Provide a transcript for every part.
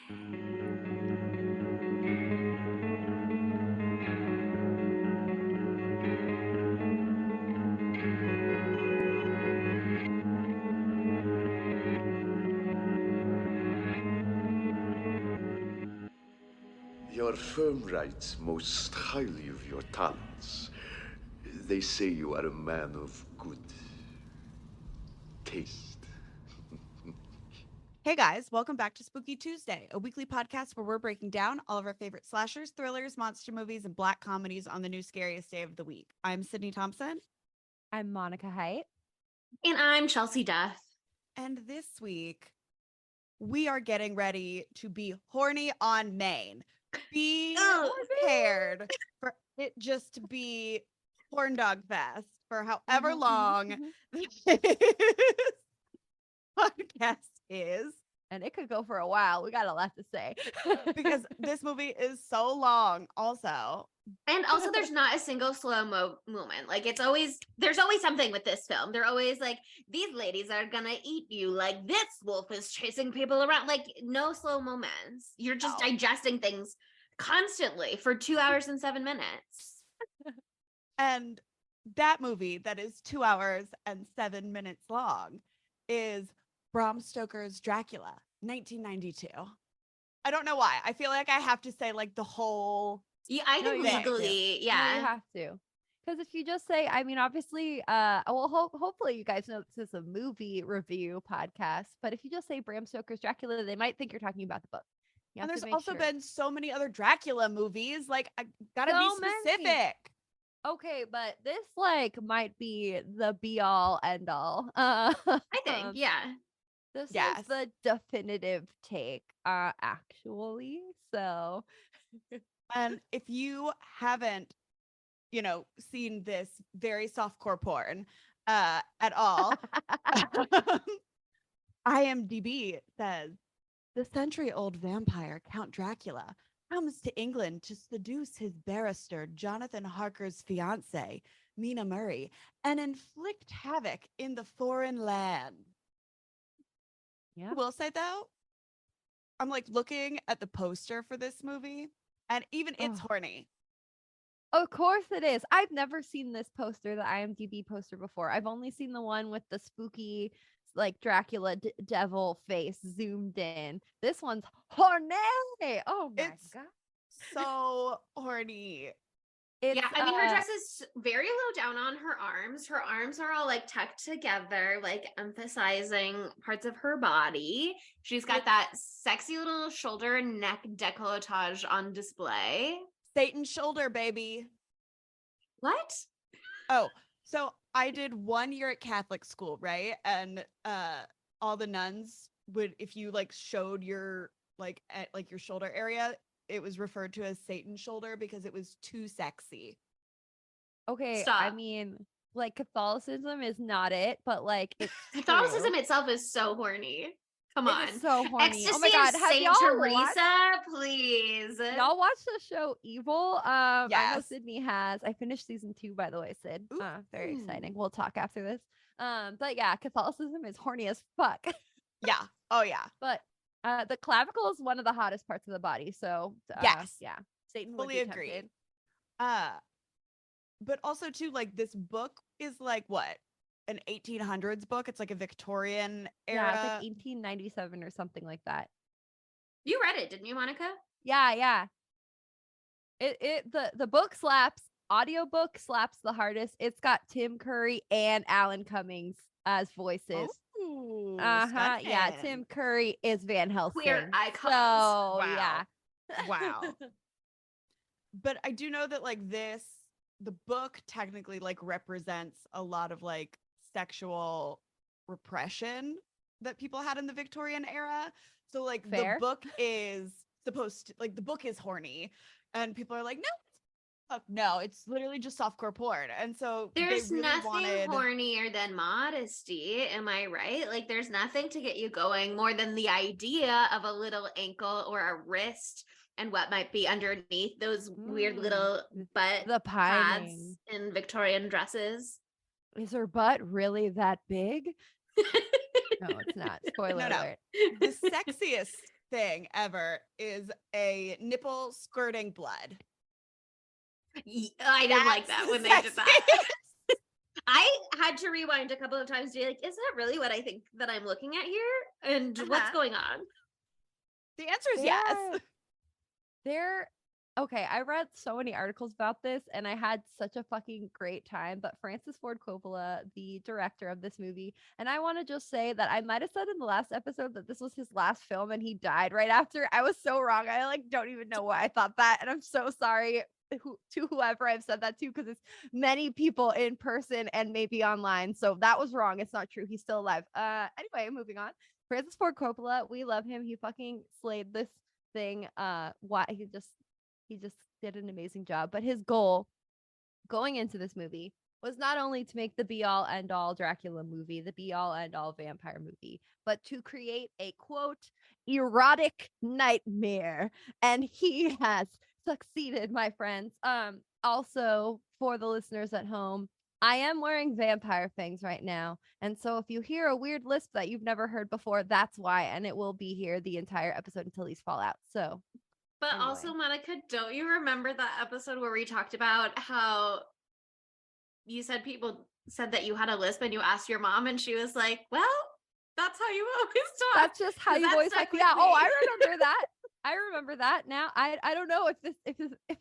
Your firm writes most highly of your talents. They say you are a man of good taste. Hey guys, welcome back to Spooky Tuesday, a weekly podcast where we're breaking down all of our favorite slashers, thrillers, monster movies, and black comedies on the new scariest day of the week. I'm Sydney Thompson. I'm Monica Height. And I'm Chelsea Duff. And this week, we are getting ready to be horny on Maine. Be prepared for it just to be Horn Dog Fest for however long this podcast is. And it could go for a while. We got a lot to say. Because this movie is so long also. And also there's not a single slow-mo moment. Like there's always something with this film. They're always like, these ladies are gonna eat you. Like this wolf is chasing people around. Like no slow moments. You're just digesting things constantly for 2 hours and 7 minutes. And that movie that is 2 hours and 7 minutes long is Bram Stoker's Dracula, 1992. I don't know why. I feel like I have to say like the whole. Yeah, I think legally, yeah. No, you have to. Because if you just say, I mean, obviously, hopefully you guys know this is a movie review podcast, but if you just say Bram Stoker's Dracula, they might think you're talking about the book. And there's also been so many other Dracula movies. Like, I gotta be specific. Many. Okay, but this like might be the be all end all. I think, yeah. This is the definitive take, actually. So, and if you haven't, seen this very softcore porn at all, IMDb says the century-old vampire Count Dracula comes to England to seduce his barrister Jonathan Harker's fiancée, Mina Murray, and inflict havoc in the foreign land. Yeah. I will say though, I'm like looking at the poster for this movie, and even it's horny. Of course it is. I've never seen this poster, the IMDb poster before. I've only seen the one with the spooky, like Dracula devil face zoomed in. This one's horny. Oh my god, so horny. I mean, her dress is very low down on her arms. Her arms are all like tucked together, like emphasizing parts of her body. She's got that sexy little shoulder and neck décolletage on display. Satan's shoulder, baby. What? Oh, so I did 1 year at Catholic school, right? And all the nuns would, if you like showed your at your shoulder area, it was referred to as Satan's shoulder because it was too sexy. Okay, Stop. I mean, like Catholicism is not it, but like it's Catholicism itself is so horny. Come on, it's so horny. Ecstasy oh my god, of have Saint y'all Teresa, watched? please. Y'all watch the show Evil? I know Yes. Sydney has. I finished season 2, by the way, Sid. Very exciting. We'll talk after this. But yeah, Catholicism is horny as fuck. Yeah. Oh yeah. But the clavicle is one of the hottest parts of the body. So yes. Yeah. Satan fully would be agree. tempted. But also too, like this book is like what? An 1800s book. It's like a Victorian era. Yeah, it's like 1897 or something like that. You read it, didn't you, Monica? Yeah. The book slaps. Audiobook slaps the hardest. It's got Tim Curry and Alan Cummings as voices. Ooh, Yeah, Tim Curry is Van Helsing. Queer icons. So, Wow. yeah. Wow. But I do know that like the book technically like represents a lot of like sexual repression that people had in the Victorian era. So like Fair. the book is supposed to like the book is horny, and people are like, no, it's literally just softcore porn. And so There's they really nothing hornier than modesty, am I right? Like there's nothing to get you going more than the idea of a little ankle or a wrist and what might be underneath those weird little butt The pads pining. in Victorian dresses. Is her butt really that big? No, it's not. Spoiler No. alert. the sexiest thing ever is a nipple squirting blood. I didn't like that That's when they did that. sexy. I had to rewind a couple of times to be like, is that really what I think that I'm looking at here? And what's going on? The answer is yes. They're okay. I read so many articles about this and I had such a fucking great time. But Francis Ford Coppola, the director of this movie, and I want to just say that I might have said in the last episode that this was his last film and he died right after. I was so wrong. I like don't even know why I thought that. And I'm so sorry to whoever I've said that to, because it's many people in person and maybe online. So that was wrong. It's not true. He's still alive. Anyway, moving on. Francis Ford Coppola, we love him. He fucking slayed this thing. Why he just did an amazing job. But his goal going into this movie was not only to make the be all end all Dracula movie, the be all end all vampire movie, but to create a quote erotic nightmare. And he has succeeded, my friends. Also for the listeners at home, I am wearing vampire fangs right now. And so if you hear a weird lisp that you've never heard before, that's why. And it will be here the entire episode until these fall out. So But anyway. also, Monica, don't you remember that episode where we talked about how you said people said that you had a lisp and you asked your mom and she was like, well, that's how you always talk. That's just how you that always stuck like. with Yeah. Oh, me. I remember that. I remember that now. I don't know if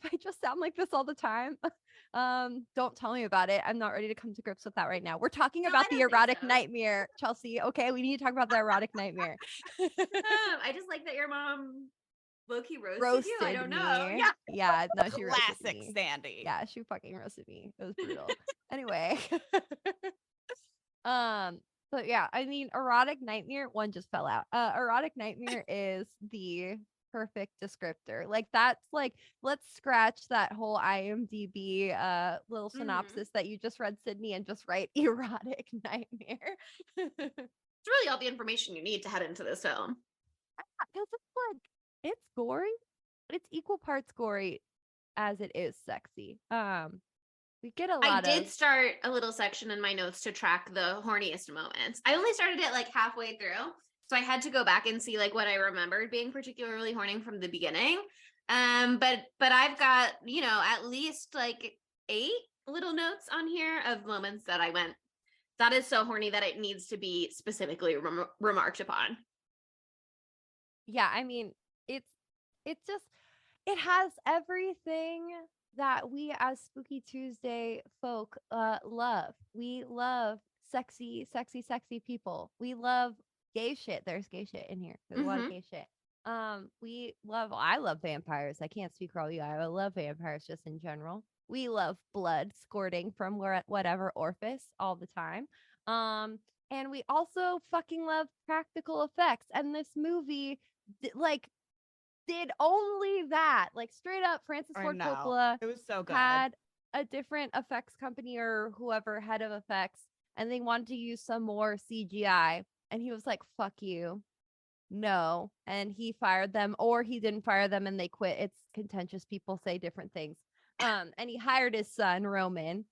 I just sound like this all the time. Don't tell me about it. I'm not ready to come to grips with that right now. We're talking No, about I the don't think erotic so. nightmare, Chelsea. Okay, we need to talk about the erotic nightmare. I just like that your mom low-key roasted you. I don't know. me. Yeah. Yeah, no, she roasted Classic me. Sandy. Yeah, she fucking roasted me. It was brutal. Anyway. But yeah, I mean, erotic nightmare, one just fell out. Erotic nightmare is the perfect descriptor. Like that's like, let's scratch that whole IMDb little synopsis that you just read, Sydney, and just write erotic nightmare. It's really all the information you need to head into this film. Because it's like, it's gory, but it's equal parts gory as it is sexy. We get a lot I did start a little section in my notes to track the horniest moments. I only started it like halfway through. So I had to go back and see like what I remembered being particularly horny from the beginning. But I've got, at least like 8 little notes on here of moments that I went, that is so horny that it needs to be specifically remarked upon. Yeah, I mean, it has everything that we as Spooky Tuesday folk love. We love sexy people. We love gay shit. There's gay shit in here. There's a lot of gay shit. I love vampires. I can't speak for all you. I love vampires just in general. We love blood squirting from whatever orifice all the time. And we also fucking love practical effects. And this movie did only that. Like straight up, Francis Ford Coppola It was so good. had a different effects company or whoever head of effects, and they wanted to use some more CGI. And he was like, fuck you. No. And he fired them, or he didn't fire them and they quit. It's contentious. People say different things. And he hired his son, Roman.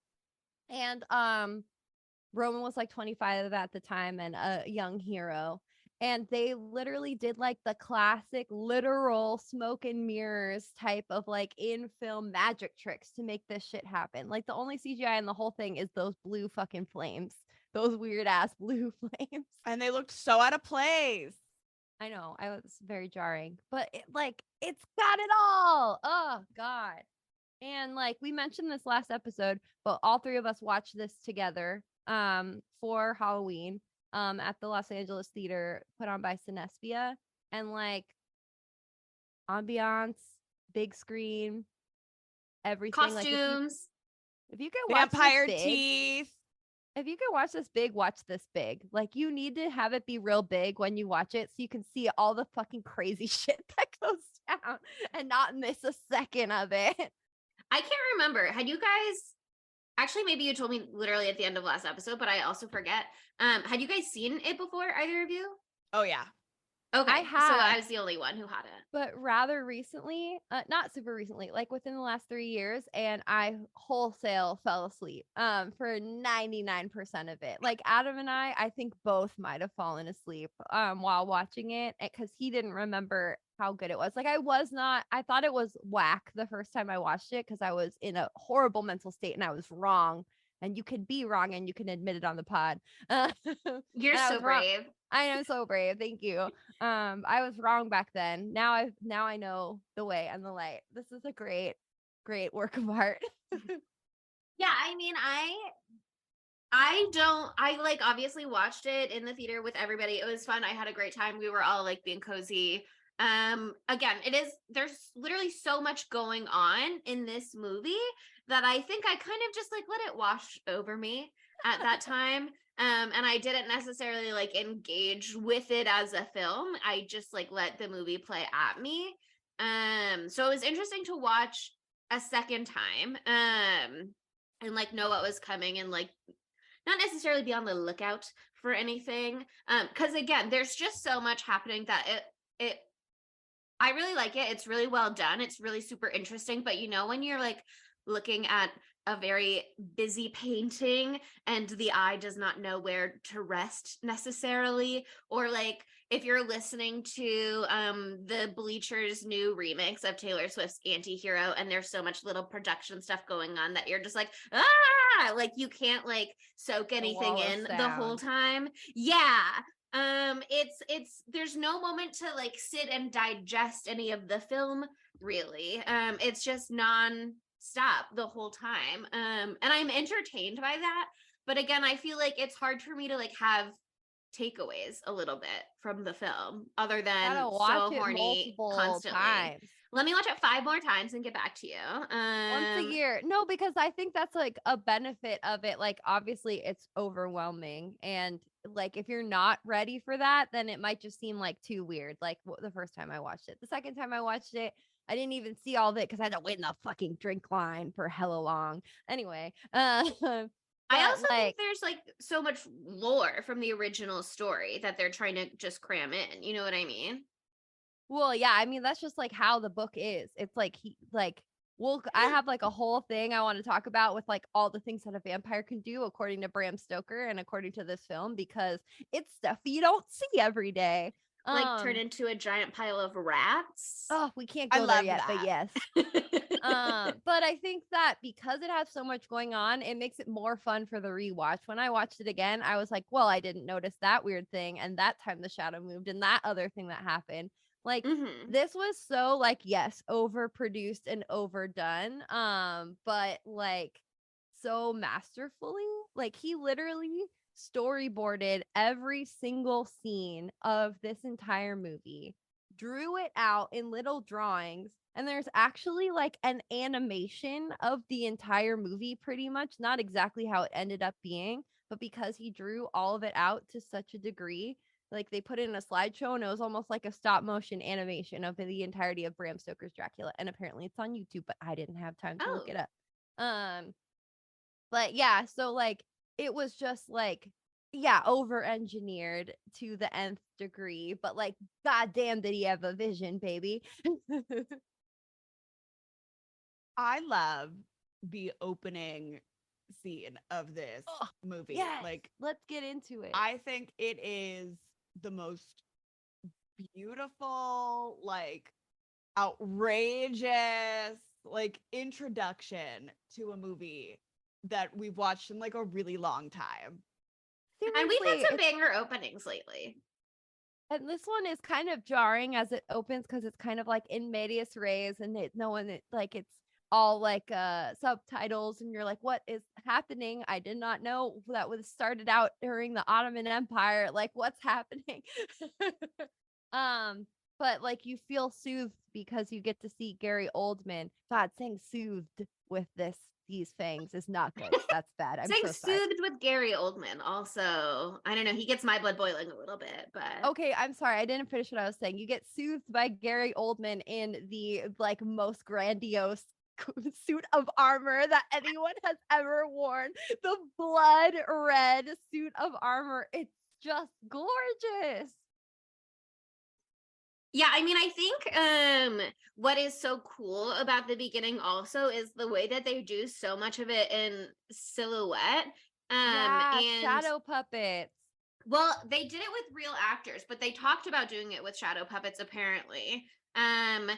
And Roman was like 25 at the time and a young hero. And they literally did like the classic literal smoke and mirrors type of like in film magic tricks to make this shit happen. Like the only CGI in the whole thing is those blue fucking flames, those weird ass blue flames. And they looked so out of place. I know, I was very jarring, but it's got it all. Oh God. And like we mentioned this last episode, but all 3 of us watched this together for Halloween. At the Los Angeles Theater put on by Cinespia, and like ambiance, big screen, everything. Costumes. Like, if you can watch Vampire this big, teeth. if you can watch this big, watch this big. Like you need to have it be real big when you watch it so you can see all the fucking crazy shit that goes down and not miss a second of it. I can't remember. Had you guys actually, maybe you told me literally at the end of last episode, but I also forget. Had you guys seen it before, either of you? Oh yeah. Okay, so have. I was the only one who had it. But rather recently, not super recently, like within the last 3 years, and I wholesale fell asleep for 99% of it. Like Adam and I think both might have fallen asleep while watching it because he didn't remember how good it was. Like I thought it was whack the first time I watched it because I was in a horrible mental state and I was wrong. And you can be wrong and you can admit it on the pod. You're and I so was wrong. brave. I am so brave. Thank you. I was wrong back then. Now I know the way and the light. This is a great work of art. Yeah, I mean, I like obviously watched it in the theater with everybody. It was fun. I had a great time. We were all like being cozy. Again, there's literally so much going on in this movie that I think I kind of just like let it wash over me at that time. And I didn't necessarily like engage with it as a film. I just like let the movie play at me. So it was interesting to watch a second time. And like know what was coming and like not necessarily be on the lookout for anything. Because again, there's just so much happening that it I really like it. It's really well done. It's really super interesting. But you know, when you're like looking at a very busy painting and the eye does not know where to rest necessarily, or like if you're listening to the Bleachers new remix of Taylor Swift's Anti-Hero and there's so much little production stuff going on that you're just like, like you can't like soak anything in the whole time. Yeah. It's there's no moment to like sit and digest any of the film really. It's just non-stop the whole time. And I'm entertained by that, but again, I feel like it's hard for me to like have takeaways a little bit from the film other than Gotta watch so it horny multiple constantly. times. Let me watch it 5 more times and get back to you. Once a year. No, because I think that's like a benefit of it. Like obviously it's overwhelming and like if you're not ready for that, then it might just seem like too weird. Like the first time I watched it. The second time I watched it, I didn't even see all of it because I had to wait in the fucking drink line for hella long. Anyway, I also like, think there's like so much lore from the original story that they're trying to just cram in. You know what I mean? well, yeah, I mean that's just like how the book is. It's like I have like a whole thing I want to talk about with like all the things that a vampire can do according to Bram Stoker and according to this film because it's stuff you don't see every day. Like turn into a giant pile of rats. Oh, we can't I go there love yet, but that. yes. But I think that because it has so much going on, it makes it more fun for the rewatch. When I watched it again, I was like, well, I didn't notice that weird thing, and that time the shadow moved, and that other thing that happened. Like this was so like, yes, overproduced and overdone. But like so masterfully. Like he literally storyboarded every single scene of this entire movie, drew it out in little drawings, and there's actually like an animation of the entire movie pretty much, not exactly how it ended up being, but because he drew all of it out to such a degree, like they put it in a slideshow and it was almost like a stop motion animation of the entirety of Bram Stoker's Dracula, and apparently it's on YouTube, but I didn't have time to look it up. But yeah, so like it was just like, yeah, over engineered to the nth degree, but like goddamn did he have a vision, baby. I love the opening scene of this movie. Yes, Like, let's get into it. I think it is the most beautiful, like outrageous, like introduction to a movie that we've watched in like a really long time. And we've had Seriously, some banger openings lately. and this one is kind of jarring as it opens because it's kind of like in medias res and no one like it's all like subtitles and you're like, what is happening? I did not know that was started out during the Ottoman Empire. Like, what's happening? But like you feel soothed because you get to see Gary Oldman. God, saying soothed with these fangs is not good. That's bad. I'm Saying so sorry. soothed with Gary Oldman also. I don't know. He gets my blood boiling a little bit, but Okay, I'm sorry. I didn't finish what I was saying. You get soothed by Gary Oldman in the like most grandiose suit of armor that anyone has ever worn. The blood red suit of armor. It's just gorgeous. Yeah, I mean, I think what is so cool about the beginning also is the way that they do so much of it in silhouette. Yeah, And shadow puppets. well, they did it with real actors, but they talked about doing it with shadow puppets apparently. Um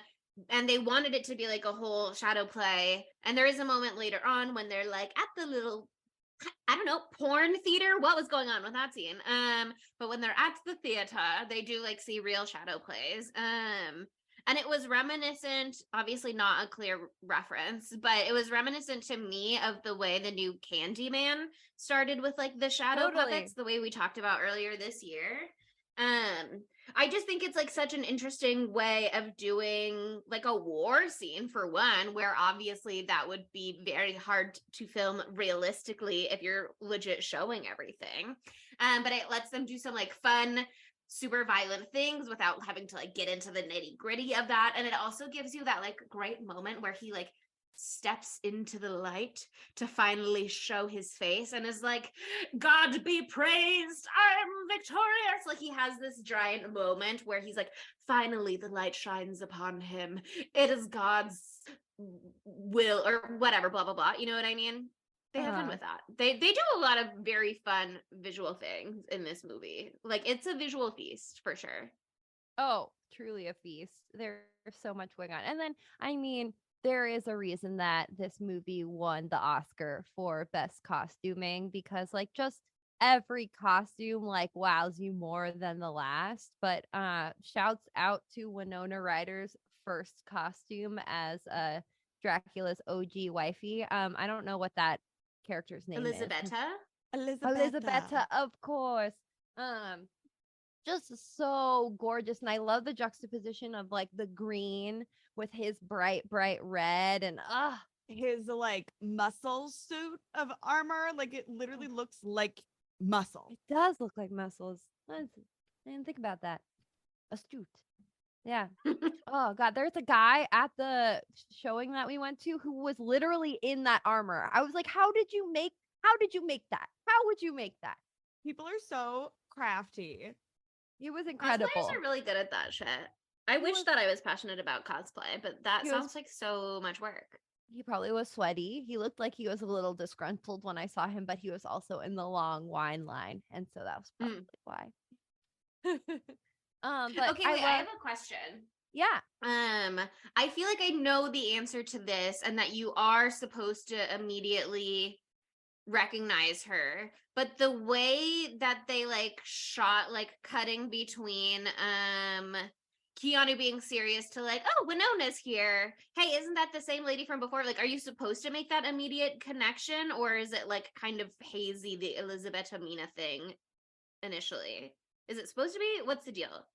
and they wanted it to be like a whole shadow play. And there is a moment later on when they're like at the little, I don't know, porn theater. What was going on with that scene? But when they're at the theater, they do like see real shadow plays. And it was reminiscent, obviously not a clear reference, but it was reminiscent to me of the way the new Candyman started with like the shadow puppets, Totally. the way we talked about earlier this year. Um, I just think it's like such an interesting way of doing like a war scene for one, where obviously that would be very hard to film realistically if you're legit showing everything. But it lets them do some like fun, super violent things without having to like get into the nitty gritty of that. And it also gives you that like great moment where he like steps into the light to finally show his face and is like, God be praised, I'm victorious. Like he has this giant moment where he's like, finally the light shines upon him. It is God's will or whatever, blah, blah, blah. You know what I mean? They have fun with that. They do a lot of very fun visual things in this movie. Like it's a visual feast for sure. Oh, truly a feast. There's so much going on. And then, I mean, there is a reason that this movie won the Oscar for best costuming because like just every costume like wows you more than the last. But shouts out to Winona Ryder's first costume as Dracula's OG wifey. I don't know what that character's name is. Elisabetta. Elisabetta, of course. Um just so gorgeous, and I love the juxtaposition of like the green with his bright red, and His like muscle suit of armor, like it literally looks like muscle. it does look like muscles. I didn't think about that. Astute. Yeah. Oh god, there's a guy at the showing that we went to who was literally in that armor. I was like, how did you make that? How would you make that? People are so crafty. It was incredible. Cosplayers are really good at that shit. I wish that I was passionate about cosplay, but that He sounds like so much work. He probably was sweaty. He looked like he was a little disgruntled when I saw him, but he was also in the long wine line, and so that was probably why. But okay, wait, I have a question. Yeah. I feel like I know the answer to this, and that you are supposed to immediately recognize her, but the way that they like shot, like cutting between Keanu being serious to like, oh, Winona's here, hey, isn't that the same lady from before? Like, are you supposed to make that immediate connection, or is it like kind of hazy, the Elisabetta Mina thing initially? Is it supposed to be? What's the deal?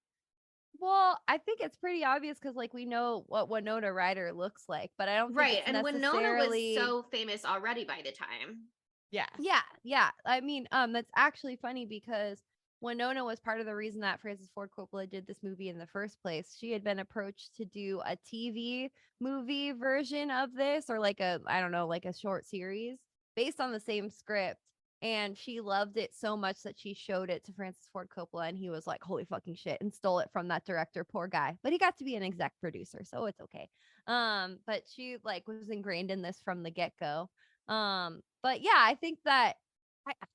Well, I think it's pretty obvious because like we know what Winona Ryder looks like, but I don't think Right, it's and Winona necessarily... was so famous already by the time. Yes. Yeah. I mean, that's actually funny because Winona was part of the reason that Francis Ford Coppola did this movie in the first place. She had been approached to do a TV movie version of this, or like a, I don't know, like a short series based on the same script. And she loved it so much that she showed it to Francis Ford Coppola, and he was like, holy fucking shit, and stole it from that director. Poor guy. But he got to be an exec producer, so it's okay. But she like was ingrained in this from the get-go. But yeah, I think that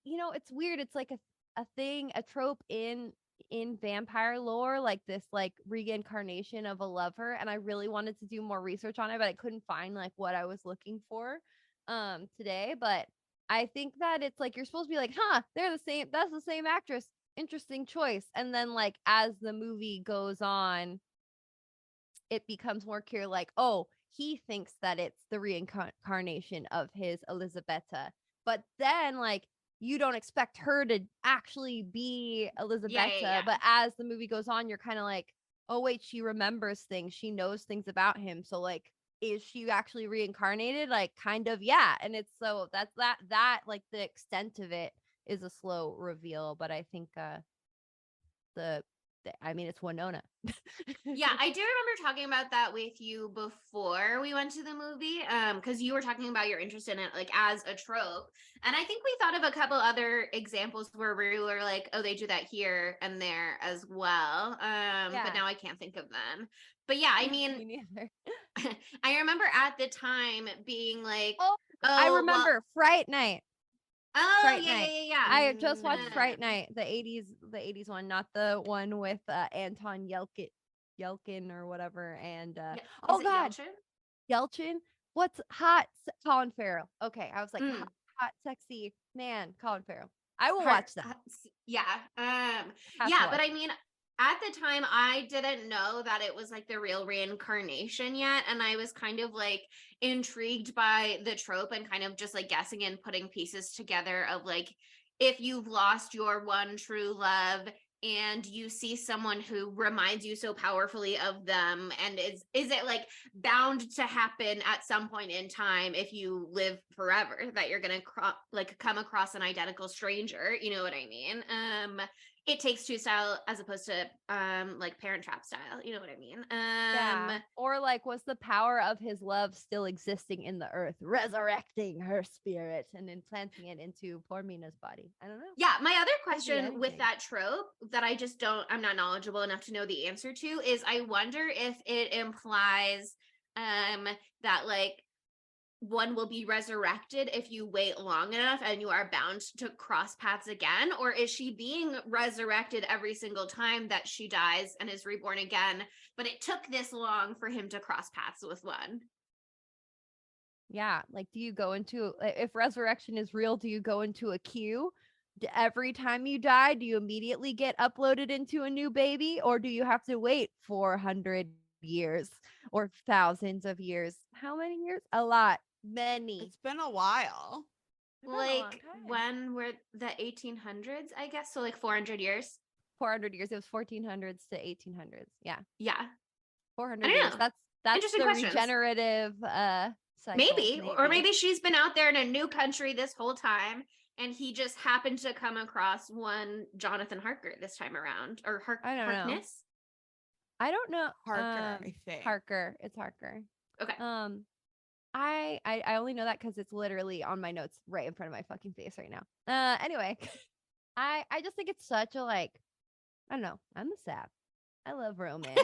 it's weird. It's like a thing, a trope in vampire lore, like this like reincarnation of a lover. And I really wanted to do more research on it, but I couldn't find like what I was looking for today. But I think that it's like you're supposed to be like, huh, they're the same, that's the same actress. Interesting choice. And then like as the movie goes on, it becomes more clear, like, oh, he thinks that it's the reincarnation of his Elisabetta. But then, like, you don't expect her to actually be Elisabetta. Yeah. But as the movie goes on, you're kind of like, oh, wait, she remembers things. She knows things about him. So, like, is she actually reincarnated? Like, kind of, yeah. And it's so that's that, like, the extent of it is a slow reveal. But I think the I mean, it's Winona. Yeah, I do remember talking about that with you before we went to the movie. Because you were talking about your interest in it like as a trope. And I think we thought of a couple other examples where we were like, oh, they do that here and there as well. Yeah. But now I can't think of them. But yeah, I Me mean, neither. I remember at the time being like, Oh, oh, I well, remember Fright Night. oh Fright yeah, Night. yeah, yeah, I had just watched yeah. Fright Night, the 80s one, not the one with Anton Yelkin or whatever. And Yeah. oh Is it God, Yelchin? Yelchin. What's hot? Colin Farrell. Okay, I was like Mm. hot, sexy man, Colin Farrell. I will Heart- watch that. Yeah. Have to Yeah, watch but I it. mean, at the time I didn't know that it was like the real reincarnation yet, and I was kind of like intrigued by the trope and kind of just like guessing and putting pieces together of like if you've lost your one true love and you see someone who reminds you so powerfully of them, and is it like bound to happen at some point in time if you live forever that you're gonna like come across an identical stranger, you know what I mean? It Takes Two style as opposed to like Parent Trap style, you know what I mean? Yeah. Or like, was the power of his love still existing in the earth, resurrecting her spirit and implanting it into poor Mina's body? I don't know. Yeah, my other Could be question with anything. that trope that I'm not knowledgeable enough to know the answer to is I wonder if it implies that like one will be resurrected if you wait long enough and you are bound to cross paths again, or is she being resurrected every single time that she dies and is reborn again, but it took this long for him to cross paths with one? Yeah. Like, do you go into, if resurrection is real, do you go into a queue? Every time you die, do you immediately get uploaded into a new baby, or do you have to wait 400 years or thousands of years? How many years? A lot. Many. It's been a while. It's been a long Like time. when were the 1800s, I guess, so like 400 years. 400 years. It was 1400s to 1800s. Yeah. Yeah, 400 I don't years. know. That's Interesting the questions. regenerative cycle. Maybe. Or maybe she's been out there in a new country this whole time and he just happened to come across one Jonathan Harker this time around, or I don't know. Harkness. I don't know. Harker, I think. Harker. It's Harker. Okay. I only know that because it's literally on my notes right in front of my fucking face right now. Anyway, I just think it's such a like, I don't know. I'm a sap. I love romance.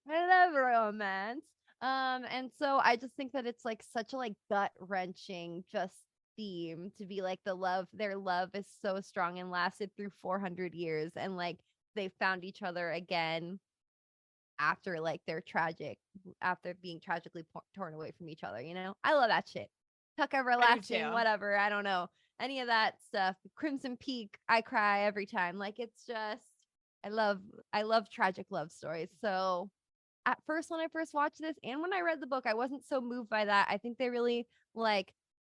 I love romance. And so I just think that it's like such a like gut wrenching just theme to be like their love is so strong and lasted through 400 years, and like they found each other again after like after being tragically torn away from each other. You know, I love that shit. Tuck everlasting, too. whatever. I don't know any of that stuff. Crimson Peak, I cry every time. Like it's just, I love tragic love stories. So at first, when I first watched this and when I read the book, I wasn't so moved by that. I think they really like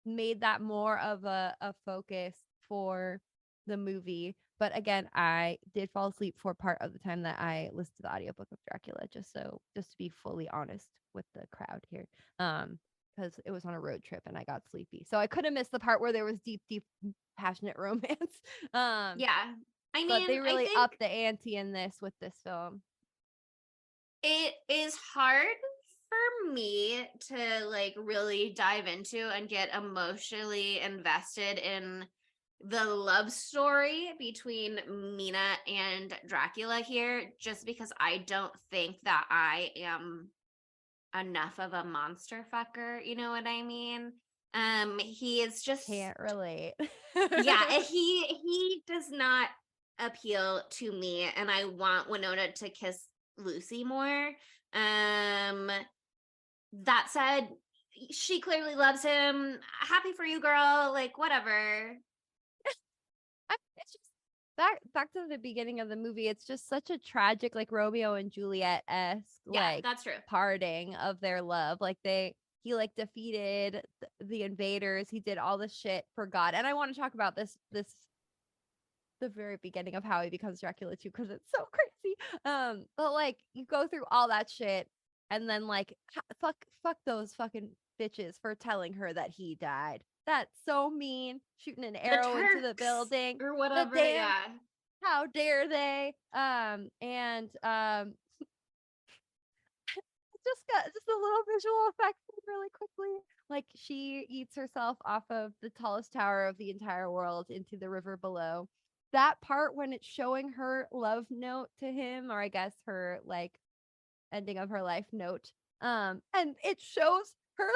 made that more of a focus for the movie. But again, I did fall asleep for part of the time that I listened to the audiobook of Dracula, just to be fully honest with the crowd here. Because it was on a road trip and I got sleepy. So I could have missed the part where there was deep, passionate romance. Yeah. I mean, but they really I think upped the ante in this film. it is hard for me to like really dive into and get emotionally invested in the love story between Mina and Dracula here, just because I don't think that I am enough of a monster fucker, you know what I mean? He is just Can't relate. yeah, he does not appeal to me, and I want Winona to kiss Lucy more. That said, she clearly loves him. Happy for you, girl. Like whatever. It's just back to the beginning of the movie. It's just such a tragic, like Romeo and Juliet-esque, Yeah, like that's true. parting of their love. Like he like defeated the invaders. He did all this shit for God. And I want to talk about this the very beginning of how he becomes Dracula too, because it's so crazy. But like you go through all that shit, and then like fuck those fucking bitches for telling her that he died. That's so mean. Shooting an arrow into the Turks building or whatever. The damn Yeah. How dare they? And just got just a little visual effect really quickly. Like she eats herself off of the tallest tower of the entire world into the river below. That part when it's showing her love note to him, or I guess her like ending of her life note. And it shows her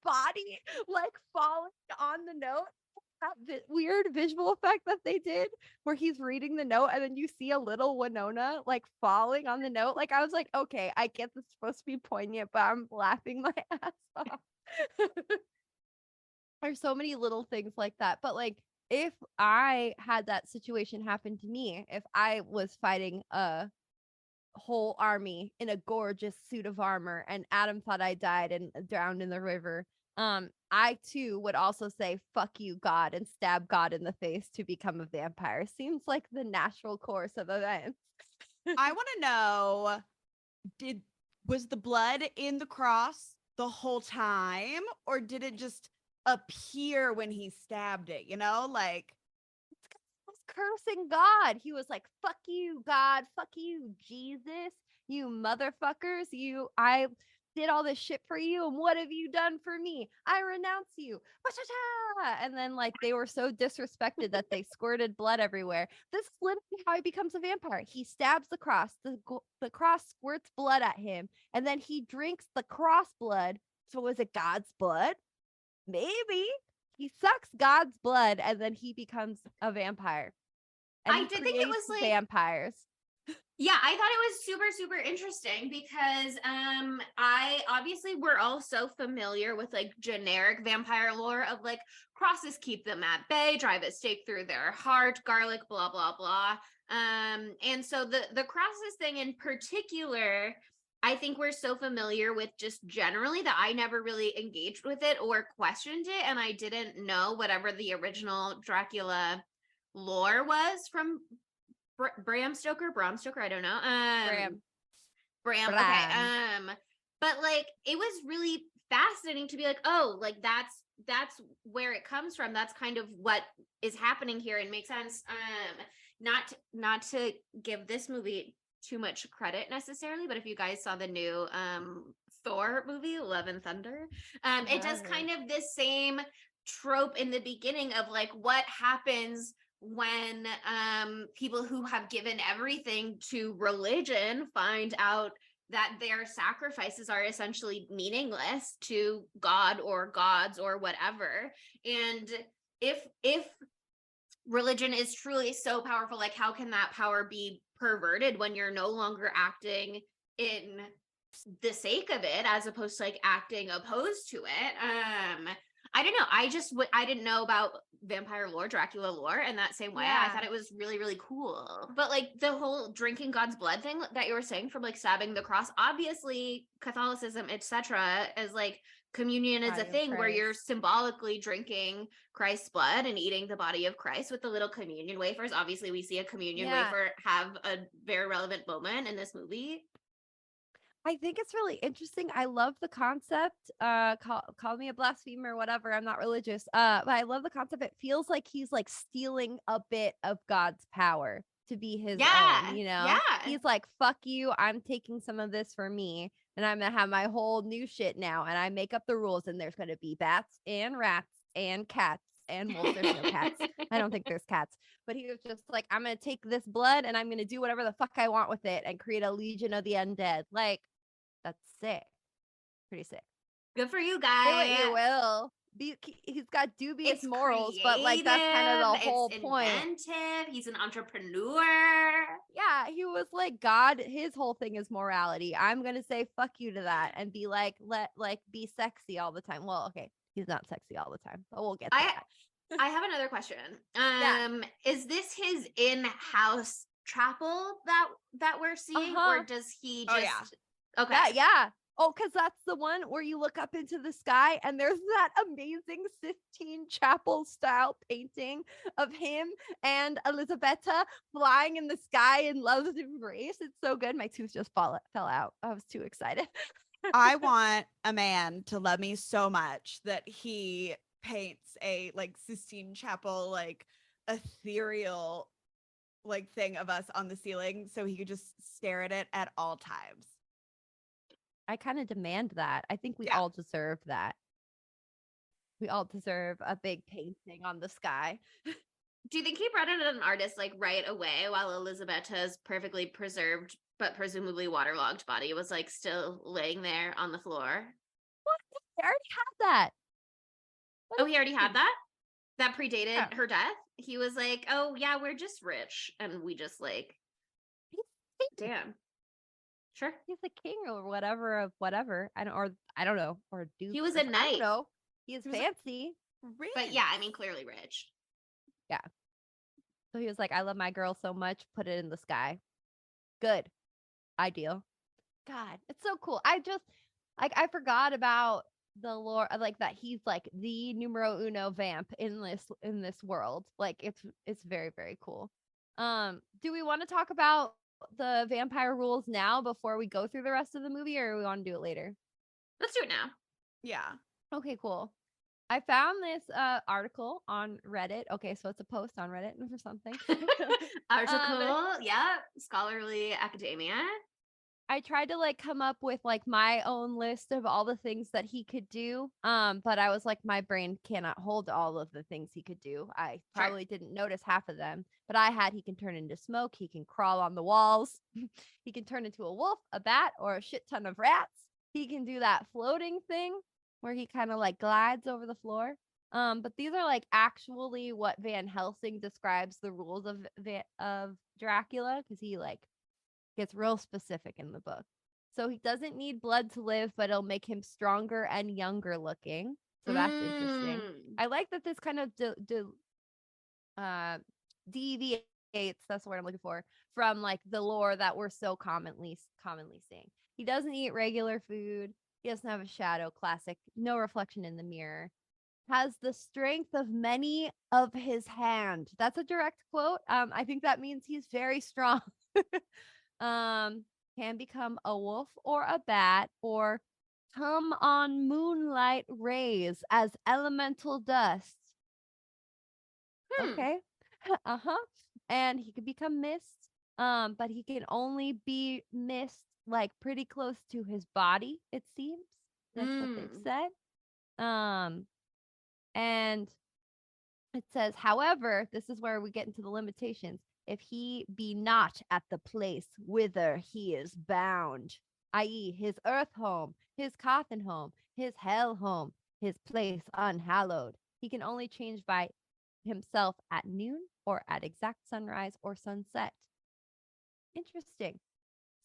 body like falling on the note. That weird visual effect that they did where he's reading the note and then you see a little Winona like falling on the note. Like I was like, okay, I get this supposed to be poignant, but I'm laughing my ass off. There's so many little things like that. But like if I had that situation happen to me, if I was fighting a whole army in a gorgeous suit of armor and Adam thought I died and drowned in the river, I too would also say fuck you God and stab God in the face to become a vampire. Seems like the natural course of events. I want to know, was the blood in the cross the whole time, or did it just appear when he stabbed it? You know, like Was cursing God. He was like, fuck you, God, fuck you, Jesus, you motherfuckers, I did all this shit for you, and what have you done for me? I renounce you. And then like they were so disrespected that they squirted blood everywhere. This is literally how he becomes a vampire. He stabs the cross, the cross squirts blood at him, and then he drinks the cross blood. So was it God's blood? Maybe. He sucks God's blood and then he becomes a vampire. And I he did think it was creates like vampires. Yeah, I thought it was super, super interesting because I obviously we're all so familiar with like generic vampire lore of like crosses keep them at bay, drive a stake through their heart, garlic, blah, blah, blah. And so the crosses thing in particular, I think we're so familiar with just generally that I never really engaged with it or questioned it. And I didn't know whatever the original Dracula lore was from Bram Stoker, I don't know. Bram. Okay. Bram. But like it was really fascinating to be like, oh, like that's where it comes from. That's kind of what is happening here and makes sense. Not to give this movie too much credit necessarily, but if you guys saw the new Thor movie, Love and Thunder, it does kind of this same trope in the beginning of like what happens when people who have given everything to religion find out that their sacrifices are essentially meaningless to God or gods or whatever. And if religion is truly so powerful, like how can that power be perverted when you're no longer acting in the sake of it as opposed to like acting opposed to it? I don't know. I didn't know about vampire lore, Dracula lore in that same way. Yeah. I thought it was really, really cool. But like the whole drinking God's blood thing that you were saying from like stabbing the cross, obviously Catholicism, etc., is like communion is Body a of thing where you're Christ. symbolically drinking Christ's blood and eating the body of Christ with the little communion wafers. Obviously, we see a communion Yeah. wafer have a very relevant moment in this movie. I think it's really interesting. I love the concept. Call me a blasphemer or whatever. I'm not religious. But I love the concept. It feels like he's like stealing a bit of God's power to be his own, you know? Yeah. He's like, fuck you. I'm taking some of this for me. And I'm gonna have my whole new shit now. And I make up the rules, and there's gonna be bats and rats and cats and wolves. There's no cats. I don't think there's cats. But he was just like, I'm gonna take this blood and I'm gonna do whatever the fuck I want with it and create a legion of the undead. Like, that's sick. Pretty sick. Good for you Say guys. what you will. He's got dubious It's morals, but like that's kind of the creative, whole it's point. inventive. He's an entrepreneur. Yeah, he was like God. His whole thing is morality. I'm gonna say fuck you to that and be like, be sexy all the time. Well, okay, he's not sexy all the time, but we'll get to that. I have another question. Yeah. Is this his in-house chapel that we're seeing, Uh-huh. or does he Oh, just? yeah. Okay. Yeah. Oh, because that's the one where you look up into the sky and there's that amazing Sistine Chapel style painting of him and Elisabetta flying in the sky in love's embrace. It's so good. My tooth just fell out. I was too excited. I want a man to love me so much that he paints a like Sistine Chapel, like ethereal like thing of us on the ceiling so he could just stare at it at all times. I kind of demand that. I think we Yeah. all deserve that. We all deserve a big painting on the sky. Do you think he brought in an artist like right away while Elisabetta's perfectly preserved but presumably waterlogged body was like still laying there on the floor? What? I already had that. What Oh, do he you already had mean? that? That predated Yeah. her death? He was like, oh, yeah, we're just rich. And we just like, He's king. damn. Sure. He's the king or whatever of whatever. I don't know. Or a duke. He was or a I don't knight. know. He is He was a- fancy. But yeah, I mean, clearly rich. So he was like, I love my girl so much. Put it in the sky. Good. Ideal. God, it's so cool. I just like I forgot about the lore, like that he's like the numero uno vamp in this world. Like it's very, very cool. Do we want to talk about the vampire rules now before we go through the rest of the movie, or we want to do it later? Let's do it now. Yeah. Okay, cool. I found this article on Reddit. Okay, so it's a post on Reddit or something. Article, yeah, scholarly academia. I tried to like come up with like my own list of all the things that he could do. But I was like, my brain cannot hold all of the things he could do. I Sure. probably didn't notice half of them, but he can turn into smoke. He can crawl on the walls. He can turn into a wolf, a bat, or a shit ton of rats. He can do that floating thing where he kind of like glides over the floor. But these are like actually what Van Helsing describes the rules of Dracula, because he like gets real specific in the book. So he doesn't need blood to live, but it'll make him stronger and younger looking. So that's interesting. I like that this kind of deviates, that's the word I'm looking for, from like the lore that we're so commonly seeing. He doesn't eat regular food. He doesn't have a shadow, classic, no reflection in the mirror. Has the strength of many of his hand. That's a direct quote. I think that means he's very strong. Can become a wolf or a bat or come on moonlight rays as elemental dust. Okay. Uh-huh. And he could become mist. But he can only be mist like pretty close to his body, it seems. That's what they've said. And it says, however, this is where we get into the limitations. If he be not at the place whither he is bound, i.e., his earth home, his coffin home, his hell home, his place unhallowed, he can only change by himself at noon or at exact sunrise or sunset. Interesting.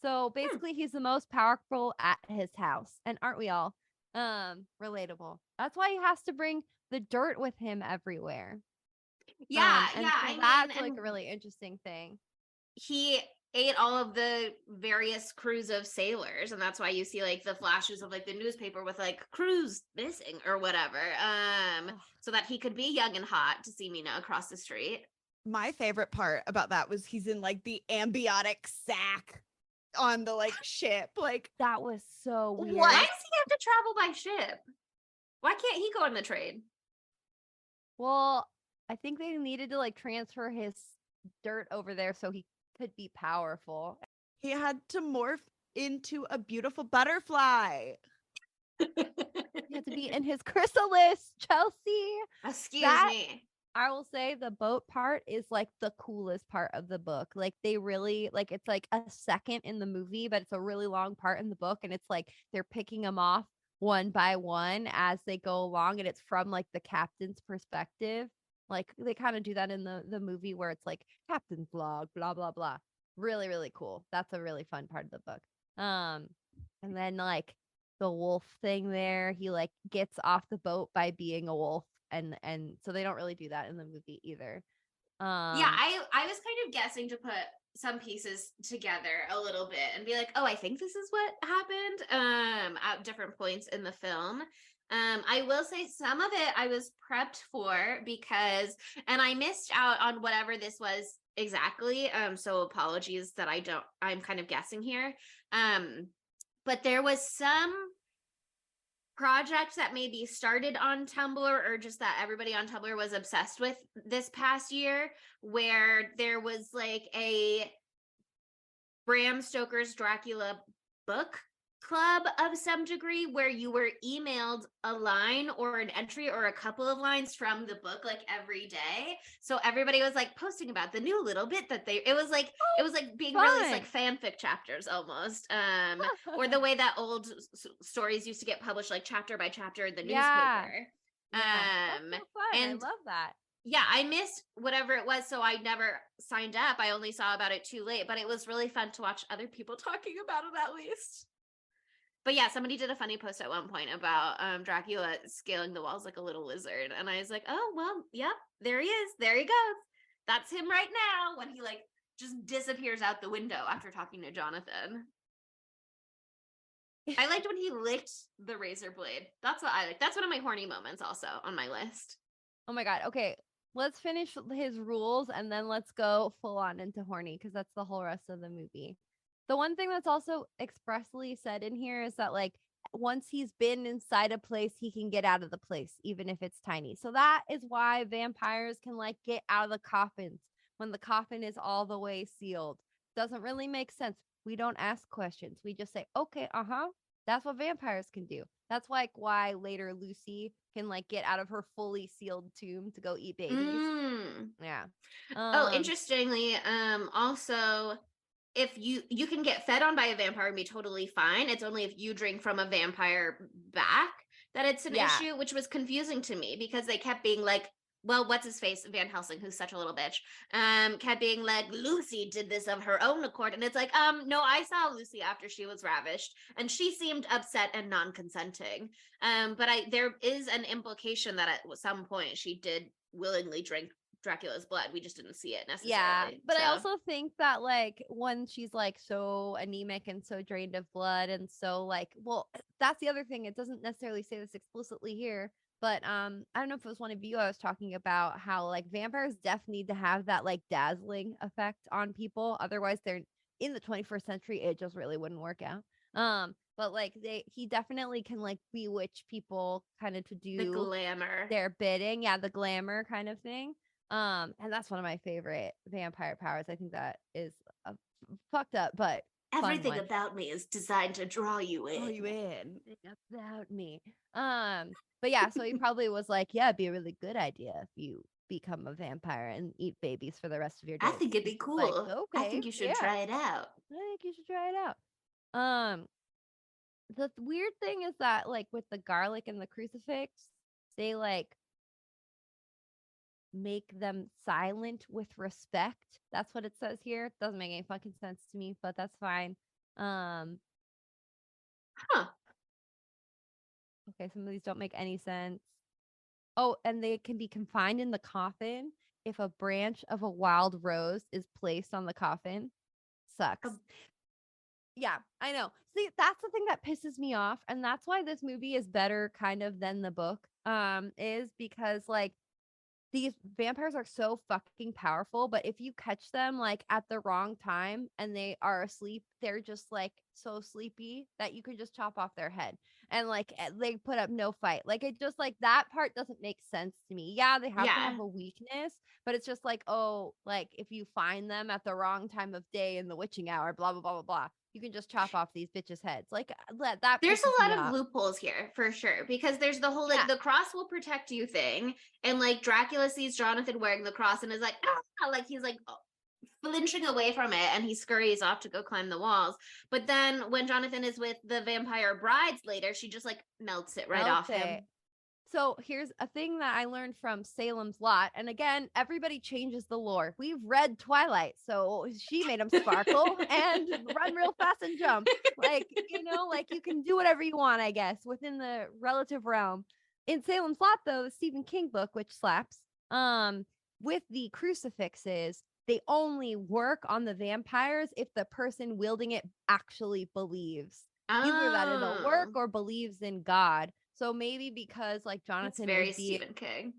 So basically, he's the most powerful at his house. And aren't we all? Relatable. That's why he has to bring the dirt with him everywhere. Yeah, And yeah. so I that's mean, like and a really interesting thing. he ate all of the various crews of sailors, and that's why you see like the flashes of like the newspaper with like crews missing or whatever. Ugh. So that he could be young and hot to see Mina across the street. My favorite part about that was he's in like the ambiotic sack on the like ship. Like, That was so weird. Why does he have to travel by ship? Why can't he go in the trade? Well, I think they needed to like transfer his dirt over there so he could be powerful. he had to morph into a beautiful butterfly. He had to be in his chrysalis, Chelsea. Excuse That- me. I will say the boat part is like the coolest part of the book. Like they really like it's like a second in the movie, but it's a really long part in the book. And it's like they're picking them off one by one as they go along. And it's from like the captain's perspective. Like they kind of do that in the movie where it's like captain's log, blah, blah, blah. Really, really cool. That's a really fun part of the book. And then like the wolf thing there, he like gets off the boat by being a wolf. And so they don't really do that in the movie either. Yeah, I was kind of guessing to put some pieces together a little bit and be like, oh, I think this is what happened at different points in the film. I will say some of it I was prepped for because, and I missed out on whatever this was exactly. So apologies that I'm kind of guessing here. But there was some project that maybe started on Tumblr, or just that everybody on Tumblr was obsessed with this past year, where there was like a Bram Stoker's Dracula book club of some degree, where you were emailed a line or an entry or a couple of lines from the book like every day. So everybody was like posting about the new little bit that it was like being released like fanfic chapters almost, or the way that old stories used to get published like chapter by chapter in the newspaper. That's so fun. And I love that. yeah, I missed whatever it was, so I never signed up. I only saw about it too late, but it was really fun to watch other people talking about it at least. But yeah, somebody did a funny post at one point about Dracula scaling the walls like a little lizard. And I was like, oh, well, yep, there he is. There he goes. That's him right now, when he like just disappears out the window after talking to Jonathan. I liked when he licked the razor blade. That's what I like. That's one of my horny moments also on my list. Oh my God. Okay. Let's finish his rules and then let's go full on into horny, because that's the whole rest of the movie. The one thing that's also expressly said in here is that like once he's been inside a place, he can get out of the place, even if it's tiny. So that is why vampires can like get out of the coffins when the coffin is all the way sealed. Doesn't really make sense. We don't ask questions. We just say, okay, that's what vampires can do. That's like why later Lucy can like get out of her fully sealed tomb to go eat babies. Yeah. Interestingly, also, if you can get fed on by a vampire and be totally fine. It's only if you drink from a vampire back that it's an issue, which was confusing to me because they kept being like, well, what's his face? Van Helsing, who's such a little bitch, kept being like, Lucy did this of her own accord. And it's like, no, I saw Lucy after she was ravished and she seemed upset and non-consenting. But there is an implication that at some point she did willingly drink Dracula's blood. We just didn't see it necessarily. Yeah, but I also think that like when she's like so anemic and so drained of blood and so like, well, that's the other thing. It doesn't necessarily say this explicitly here, but I don't know if it was one of you I was talking about how like vampires definitely need to have that like dazzling effect on people. Otherwise, they're in the 21st century. It just really wouldn't work out. But like he definitely can like bewitch people kind of to do the glamour, their bidding. Yeah, the glamour kind of thing. And that's one of my favorite vampire powers. I think that is fucked up, but everything about me is designed to draw you in. About me. But yeah, so he probably was like, yeah, it'd be a really good idea if you become a vampire and eat babies for the rest of your days. I think it'd be cool. Like, okay, I think you should try it out. The weird thing is that like with the garlic and the crucifix, they like make them silent with respect. That's what it says here. It doesn't make any fucking sense to me, but that's fine. Okay, some of these don't make any sense. Oh, and they can be confined in the coffin if a branch of a wild rose is placed on the coffin. Sucks. Yeah, I know. See, that's the thing that pisses me off, and that's why this movie is better kind of than the book. Is because like these vampires are so fucking powerful, but if you catch them like at the wrong time and they are asleep, they're just like so sleepy that you could just chop off their head and like they put up no fight. Like it just like that part doesn't make sense to me. Yeah, they have to have a weakness, but it's just like, oh, like if you find them at the wrong time of day in the witching hour, blah blah blah blah blah, you can just chop off these bitches' heads. Like that. There's a lot of loopholes here for sure, because there's the whole like the cross will protect you thing, and like Dracula sees Jonathan wearing the cross and is like, like he's like flinching away from it, and he scurries off to go climb the walls. But then when Jonathan is with the vampire brides later, she just like melts it right off him. So here's a thing that I learned from Salem's Lot. And again, everybody changes the lore. We've read Twilight, so she made them sparkle and run real fast and jump. Like, you know, like you can do whatever you want, I guess, within the relative realm. In Salem's Lot, though, the Stephen King book, which slaps, with the crucifixes, they only work on the vampires if the person wielding it actually believes. Either that it'll work or believes in God. So maybe because like Jonathan very would be Stephen King,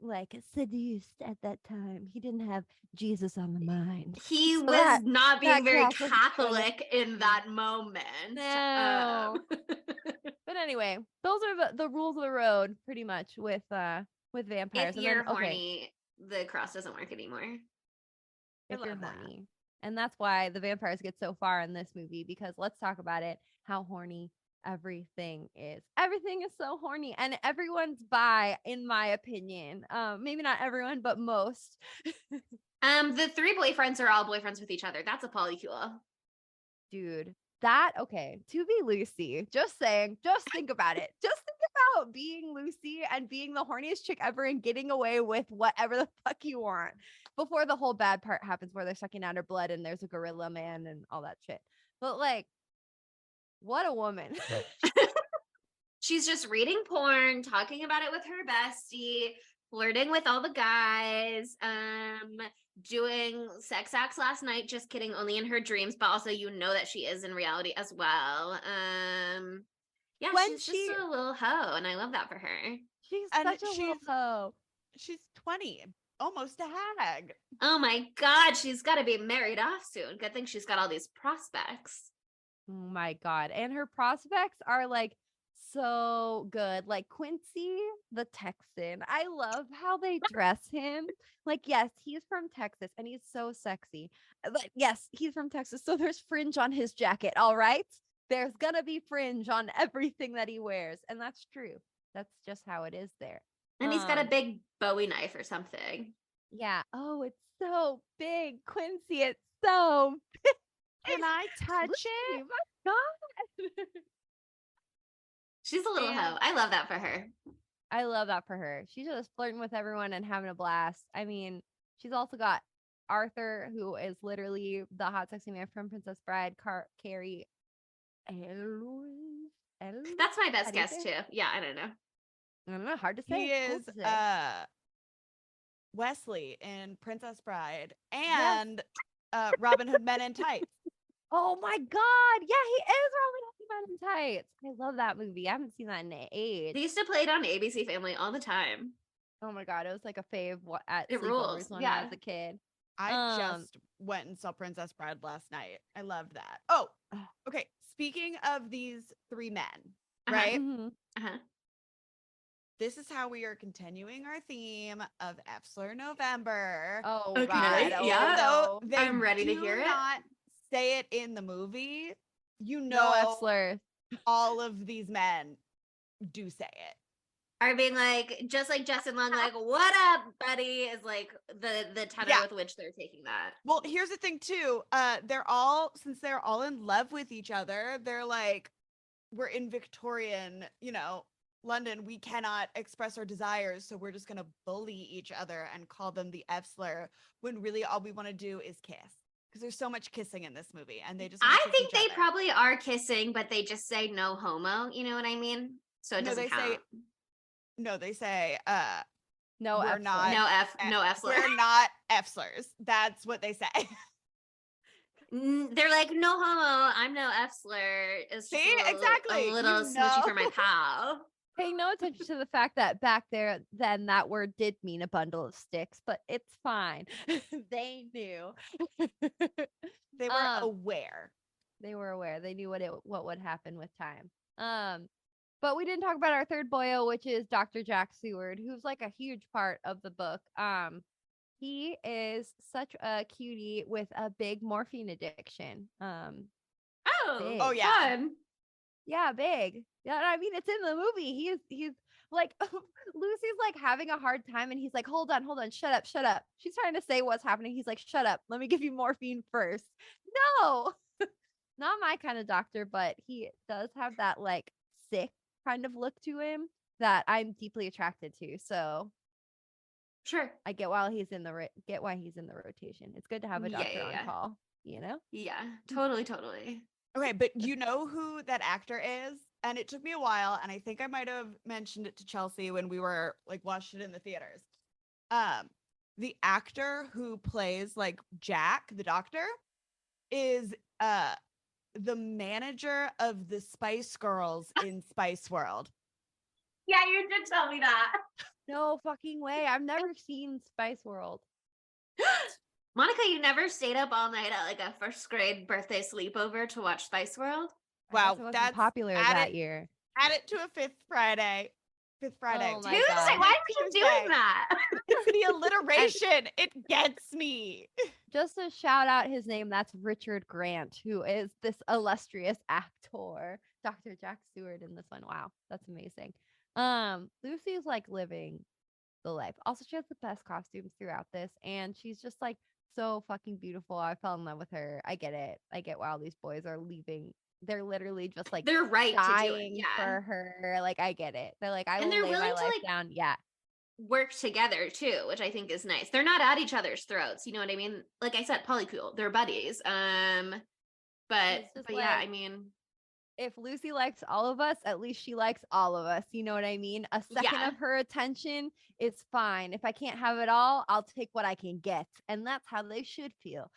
like seduced at that time, he didn't have Jesus on the mind. He was not being very Catholic in that moment. No. But But anyway, those are the rules of the road pretty much with vampires. If you're horny, the cross doesn't work anymore. If you're love that. horny. And that's why the vampires get so far in this movie, because let's talk about it, how horny everything is. Everything is so horny, and everyone's bi, in my opinion. Maybe not everyone, but most. The 3 boyfriends are all boyfriends with each other. That's a polycule. Dude, that okay, to be Lucy, just saying, just think about it. Just think about being Lucy and being the horniest chick ever and getting away with whatever the fuck you want before the whole bad part happens where they're sucking out her blood and there's a gorilla man and all that shit. But like, what a woman. She's just reading porn, talking about it with her bestie, flirting with all the guys, doing sex acts last night. Just kidding, only in her dreams, but also you know that she is in reality as well. Yeah, When she's just a little hoe, and I love that for her. She's And such a little hoe. She's 20, almost a hag. Oh my god, she's got to be married off soon. Good thing she's got all these prospects. Oh my god. And her prospects are like so good. Like Quincy the Texan. I love how they dress him. Like, yes, he's from Texas and he's so sexy. But yes, he's from Texas. So there's fringe on his jacket. All right. There's gonna be fringe on everything that he wears. And that's true. That's just how it is there. And he's got a big Bowie knife or something. Yeah. Oh, it's so big, Quincy. It's so big. Can I touch it? My God. She's a little And- hoe. I love that for her. I love that for her. She's just flirting with everyone and having a blast. I mean, she's also got Arthur, who is literally the hot, sexy man from Princess Bride, Carrie Elwes. That's my How best do you guess say too. Yeah, I don't know. I don't know. Hard to say. He Cool is to say. Wesley in Princess Bride and Robin Hood Men in Tights. Oh my God. Yeah, he is Robin Hood Man in Tights. I love that movie. I haven't seen that in age. They used to play it on ABC Family all the time. Oh my God. It was like a fave at It sleepovers rules, when yeah. I was a kid. I just went and saw Princess Bride last night. I loved that. Oh, okay. Speaking of these 3 men, Uh-huh. right? Mhm. Uh-huh. This is how we are continuing our theme of F-slur November. Oh, Okay, God. Oh, yeah. no. They I'm ready to do hear it. not say it in the movie. You No know, F slurs. all of these men do say it. Are being like, just like Justin Long, like, what up, buddy? Is like the tenor Yeah. with which they're taking that. Well, here's the thing too. Since they're all in love with each other, they're like, we're in Victorian, London. We cannot express our desires, so we're just gonna bully each other and call them the F slur. When really all we want to do is kiss, because there's so much kissing in this movie, and they just. wanna I kiss think each they other. probably are kissing, but they just say no homo. You know what I mean? So it No, doesn't they count. No, they say, No We're F slur. not- no F slur. we're not F slurs. That's what they say. They're like, no homo. I'm no F slur. It's just See? Exactly. a little You smoochy for know. my pal. Paying no attention to the fact that back there, then that word did mean a bundle of sticks, but it's fine. They knew. They were aware. They were aware. They knew what would happen with time. But we didn't talk about our third boyo, which is Dr. Jack Seward, who's like a huge part of the book. He is such a cutie with a big morphine addiction. Big. Oh, yeah. Fun. Yeah, big. Yeah, I mean, it's in the movie. He's like, Lucy's like having a hard time, and he's like, hold on, shut up. She's trying to say what's happening. He's like, shut up. Let me give you morphine first. No, not my kind of doctor, but he does have that like sick kind of look to him that I'm deeply attracted to. So Sure. I get why he's in the rotation. It's good to have a Yeah, doctor yeah, yeah. on call. You know? Yeah. Totally. Okay, but you know who that actor is? And it took me a while, and I think I might have mentioned it to Chelsea when we were like watched it in the theaters. The actor who plays like Jack, the doctor, is the manager of the Spice Girls in Spice World. Yeah, you did tell me that. No fucking way. I've never seen Spice World. Monica, you never stayed up all night at like a first grade birthday sleepover to watch Spice World? I guess Wow, it wasn't that's popular add that it- year. Add it to a fifth Friday. Fifth Friday. Oh my Tuesday. God. Why are you Tuesday. doing that? It's the alliteration. It gets me. Just to shout out his name, that's Richard Grant, who is this illustrious actor, Dr. Jack Stewart in this one. Wow, that's amazing. Lucy's like living the life. Also, she has the best costumes throughout this, and she's just like so fucking beautiful. I fell in love with her. I get it. I get why all these boys are leaving. They're literally just like They're right to do it. dying Yeah. for her. Like, I get it. They're like, I And will they're lay my willing to, life like, down. Yeah. Work together too, which I think is nice. They're not at each other's throats. You know what I mean? Like I said, polycule. They're buddies. But It's just yeah, I like, mean, if Lucy likes all of us, at least she likes all of us. You know what I mean? A second Yeah. of her attention is fine. If I can't have it all, I'll take what I can get. And that's how they should feel.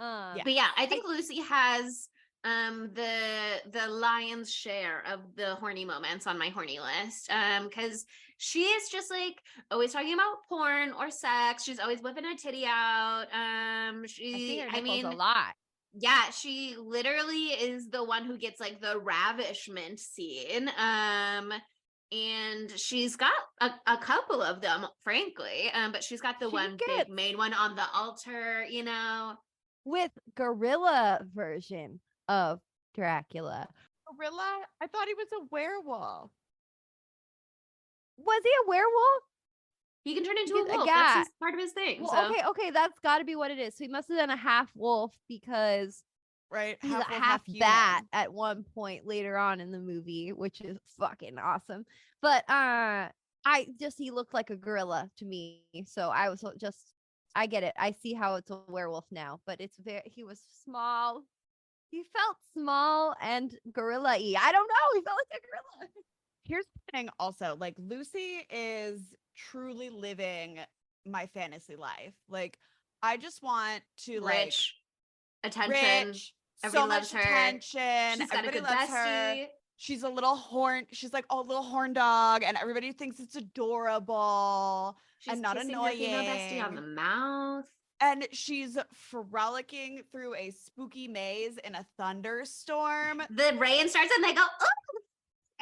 Yeah. but yeah, I think Lucy has the lion's share of the horny moments on my horny list. Because she is just like always talking about porn or sex. She's always whipping a titty out. I see her I nipples mean, a lot. yeah, she literally is the one who gets like the ravishment scene. And she's got a couple of them, frankly. But she's got the She one gets- big main one on the altar, you know. With gorilla version of Dracula. Gorilla? I thought he was a werewolf. Was he a werewolf? He can turn into He's a a wolf. guy. That's part of his thing. Well, So okay, that's got to be what it is. So he must have been a half wolf because Right? he's a wolf, half human. bat at one point later on in the movie, which is fucking awesome. But he looked like a gorilla to me. So I was just, I get it. I see how it's a werewolf now, but he was small. He felt small and gorilla-y. I don't know. He felt like a gorilla. Here's the thing also, like Lucy is truly living my fantasy life. Like I just want to rich, like attention. rich, Everybody so much loves her. attention. She's got a Everybody good loves her. bestie. She's a little horn. She's like a little horn dog, and everybody thinks it's adorable She's and not kissing annoying. her female bestie on the mouth. And she's frolicking through a spooky maze in a thunderstorm. The rain starts and they go, oh,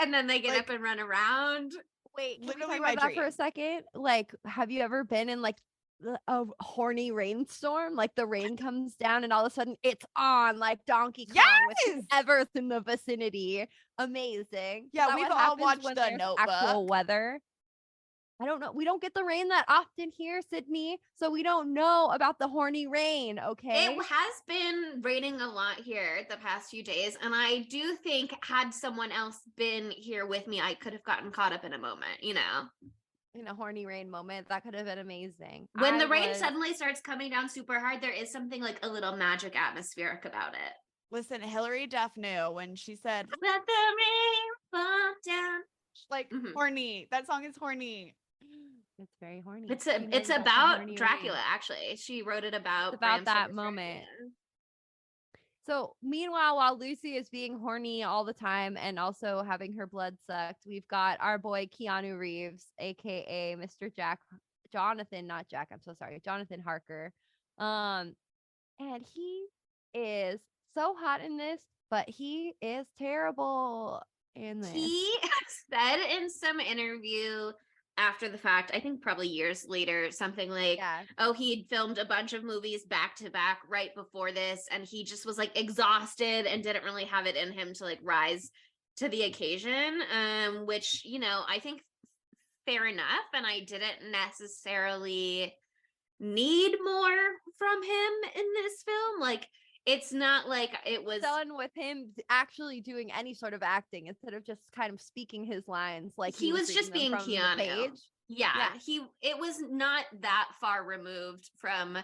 and then they get Like, up and run around. Wait, can we literally talk my about that for a dream. second? Like, have you ever been in like a horny rainstorm? Like the rain comes down and all of a sudden it's on like Donkey Kong with Yes! whoever's in the vicinity. Amazing. Is Yeah, that we've what all happens watched when The there's actual Notebook. weather. I don't know. We don't get the rain that often here, Sydney. So we don't know about the horny rain, okay? It has been raining a lot here the past few days. And I do think had someone else been here with me, I could have gotten caught up in a moment, you know? In a horny rain moment, that could have been amazing. When the rain suddenly starts coming down super hard, there is something like a little magic atmospheric about it. Listen, Hillary Duff knew when she said, Let the rain fall down. like, Mhm. horny. That song is horny. It's very horny. It's She knows it's the about horny Dracula, rain. actually. She wrote it about It's about Bram that Stoker's moment. Dracula. So meanwhile, while Lucy is being horny all the time and also having her blood sucked, we've got our boy Keanu Reeves, aka Mr. Jonathan Harker. And he is so hot in this, but he is terrible in this. He said in some interview after the fact, I think probably years later, something like, Yeah. oh, he'd filmed a bunch of movies back to back right before this, and he just was like exhausted and didn't really have it in him to like rise to the occasion. Which, you know, I think fair enough. And I didn't necessarily need more from him in this film. Like, it's not like it was done with him actually doing any sort of acting instead of just kind of speaking his lines like he was just reading being them from the Keanu. page. Yeah, it was not that far removed from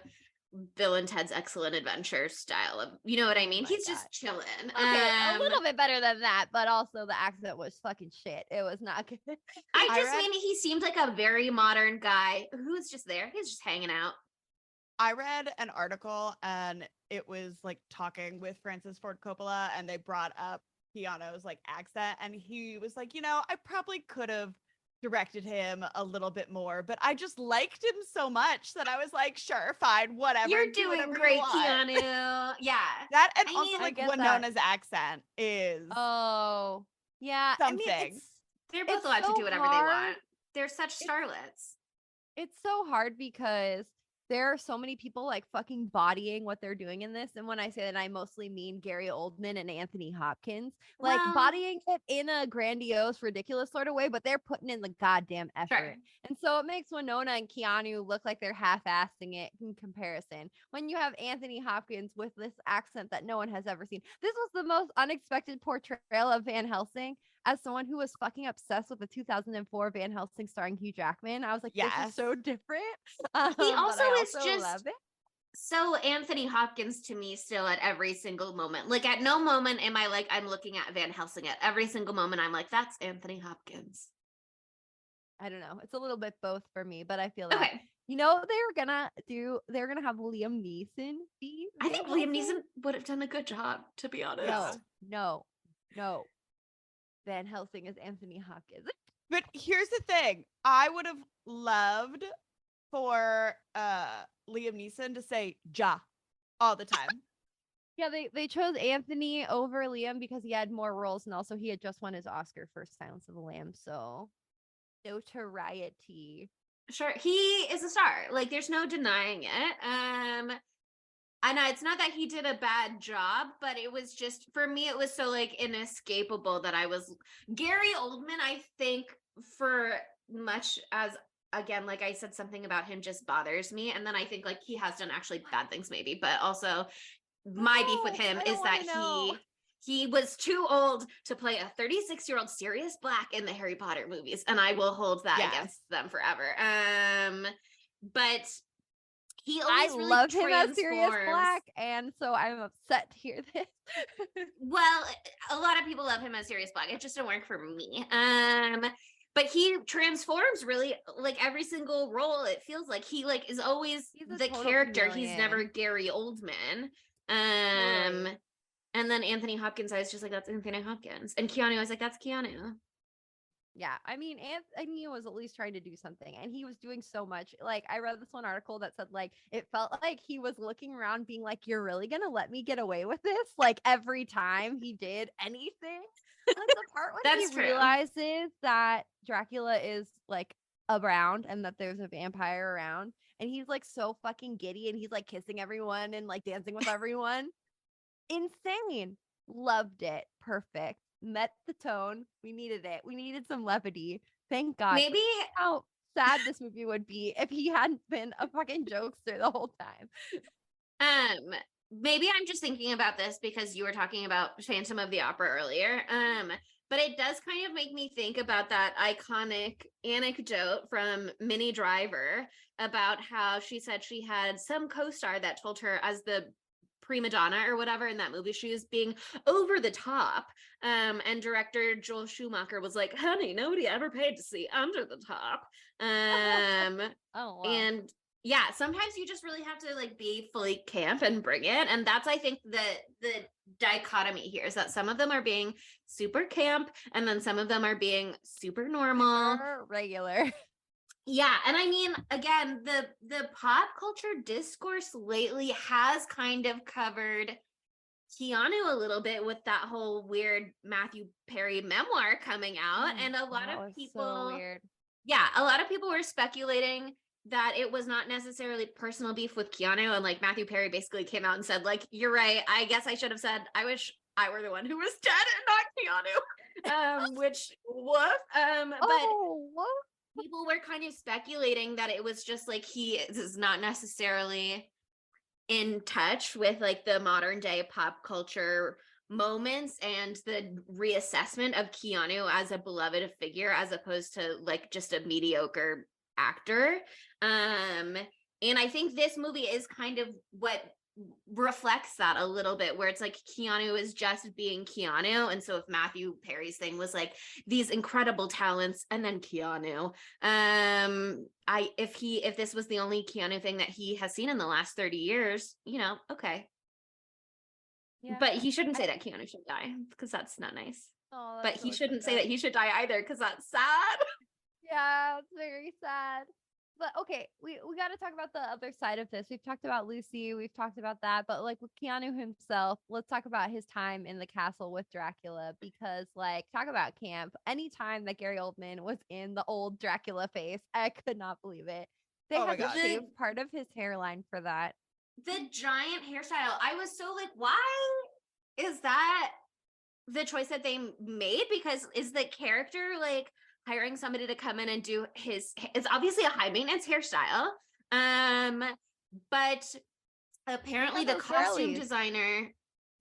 Bill and Ted's Excellent Adventure style of, you know what I mean? my He's just God. chilling. Okay, a little bit better than that, but also the accent was fucking shit. It was not good. I I just read- mean he seemed like a very modern guy who's just there. He's just hanging out. I read an article and it was like talking with Francis Ford Coppola, and they brought up Keanu's like accent, and he was like, you know, I probably could have directed him a little bit more, but I just liked him so much that I was like, sure, fine, whatever. You're do doing whatever you great, want. Keanu. Yeah. That and I also mean, like I get Winona's accent is Oh, yeah. I mean, something. they're both it's allowed to so do whatever they hard. want. They're such starlets. It's so hard because there are so many people like fucking bodying what they're doing in this. And when I say that, I mostly mean Gary Oldman and Anthony Hopkins, like Well- bodying it in a grandiose, ridiculous sort of way, but they're putting in the goddamn effort. Sure. And so it makes Winona and Keanu look like they're half-assing it in comparison. When you have Anthony Hopkins with this accent that no one has ever seen. This was the most unexpected portrayal of Van Helsing as someone who was fucking obsessed with the 2004 Van Helsing starring Hugh Jackman. I was like, this is so different. He But also I is just love it. so Anthony Hopkins to me still at every single moment. Like at no moment am I like I'm looking at Van Helsing. At every single moment I'm like, that's Anthony Hopkins. I don't know. It's a little bit both for me, but I feel that Okay. you know they're gonna have Liam Neeson be I think Van Liam Helsing? Neeson would have done a good job, to be honest. No. Van Helsing is Anthony Hopkins. But here's the thing. I would have loved for Liam Neeson to say ja all the time. Yeah, they chose Anthony over Liam because he had more roles and also he had just won his Oscar for Silence of the Lambs, so notoriety. Sure, he is a star. Like there's no denying it. I know it's not that he did a bad job, but it was just for me it was so like inescapable that I was Gary Oldman, I think for much as again, like I said, something about him just bothers me. And then I think like he has done actually bad things maybe, but also my beef with him I don't is that wanna know. he was too old to play a 36-year-old Sirius Black in the Harry Potter movies, and I will hold that Yes. against them forever. But he I always really love him as Sirius transforms. Black, and so I'm upset to hear this. Well, a lot of people love him as Sirius Black. It just didn't work for me. But he transforms really like every single role. It feels like he like is always He's a the total character. He's chameleon. never Gary Oldman. Totally. And then Anthony Hopkins, I was just like, that's Anthony Hopkins. And Keanu, I was like, that's Keanu. Yeah, I mean, Anthony was at least trying to do something, and he was doing so much. Like, I read this one article that said, like, it felt like he was looking around, being like, "You're really gonna let me get away with this?" Like every time he did anything. Like the part when That's he true. realizes that Dracula is like around and that there's a vampire around, and he's like so fucking giddy, and he's like kissing everyone and like dancing with everyone. Insane. Loved it. Perfect. Met the tone. We needed it. We needed some levity. Thank God. Maybe How sad this movie would be if he hadn't been a fucking jokester the whole time. maybe I'm just thinking about this because you were talking about Phantom of the Opera earlier. But it does kind of make me think about that iconic anecdote from Minnie Driver about how she said she had some co-star that told her as the prima donna or whatever in that movie she was being over the top, and director Joel Schumacher was like, honey, nobody ever paid to see under the top. Oh wow. And yeah, sometimes you just really have to like be fully camp and bring it. And that's I think the dichotomy here is that some of them are being super camp and then some of them are being super normal. Super regular. Yeah, and I mean, again, the pop culture discourse lately has kind of covered Keanu a little bit with that whole weird Matthew Perry memoir coming out, and a lot That of was people, so weird. yeah, a lot of people were speculating that it was not necessarily personal beef with Keanu, and like Matthew Perry basically came out and said, like, you're right. I guess I should have said, I wish I were the one who was dead and not Keanu. Which woof. But What? people were kind of speculating that it was just like he is not necessarily in touch with like the modern day pop culture moments and the reassessment of Keanu as a beloved figure as opposed to like just a mediocre actor. And I think this movie is kind of what reflects that a little bit, where it's like Keanu is just being Keanu, and so if Matthew Perry's thing was like these incredible talents and then Keanu, if this was the only Keanu thing that he has seen in the last 30 years, you know, okay. Yeah. But he shouldn't say that Keanu should die because that's not nice. Oh, But that's he really shouldn't say sad. that he should die either because that's sad. Yeah, it's very sad. But okay, we got to talk about the other side of this. We've talked about Lucy, we've talked about that, but like with Keanu himself, let's talk about his time in the castle with Dracula because like talk about camp. Anytime that Gary Oldman was in the old Dracula face, I could not believe it. They Oh my had to God. shave part of his hairline for that. The giant hairstyle. I was so like, why is that the choice that they made? Because is the character like hiring somebody to come in and do it's obviously a high maintenance hairstyle. But apparently the costume designer,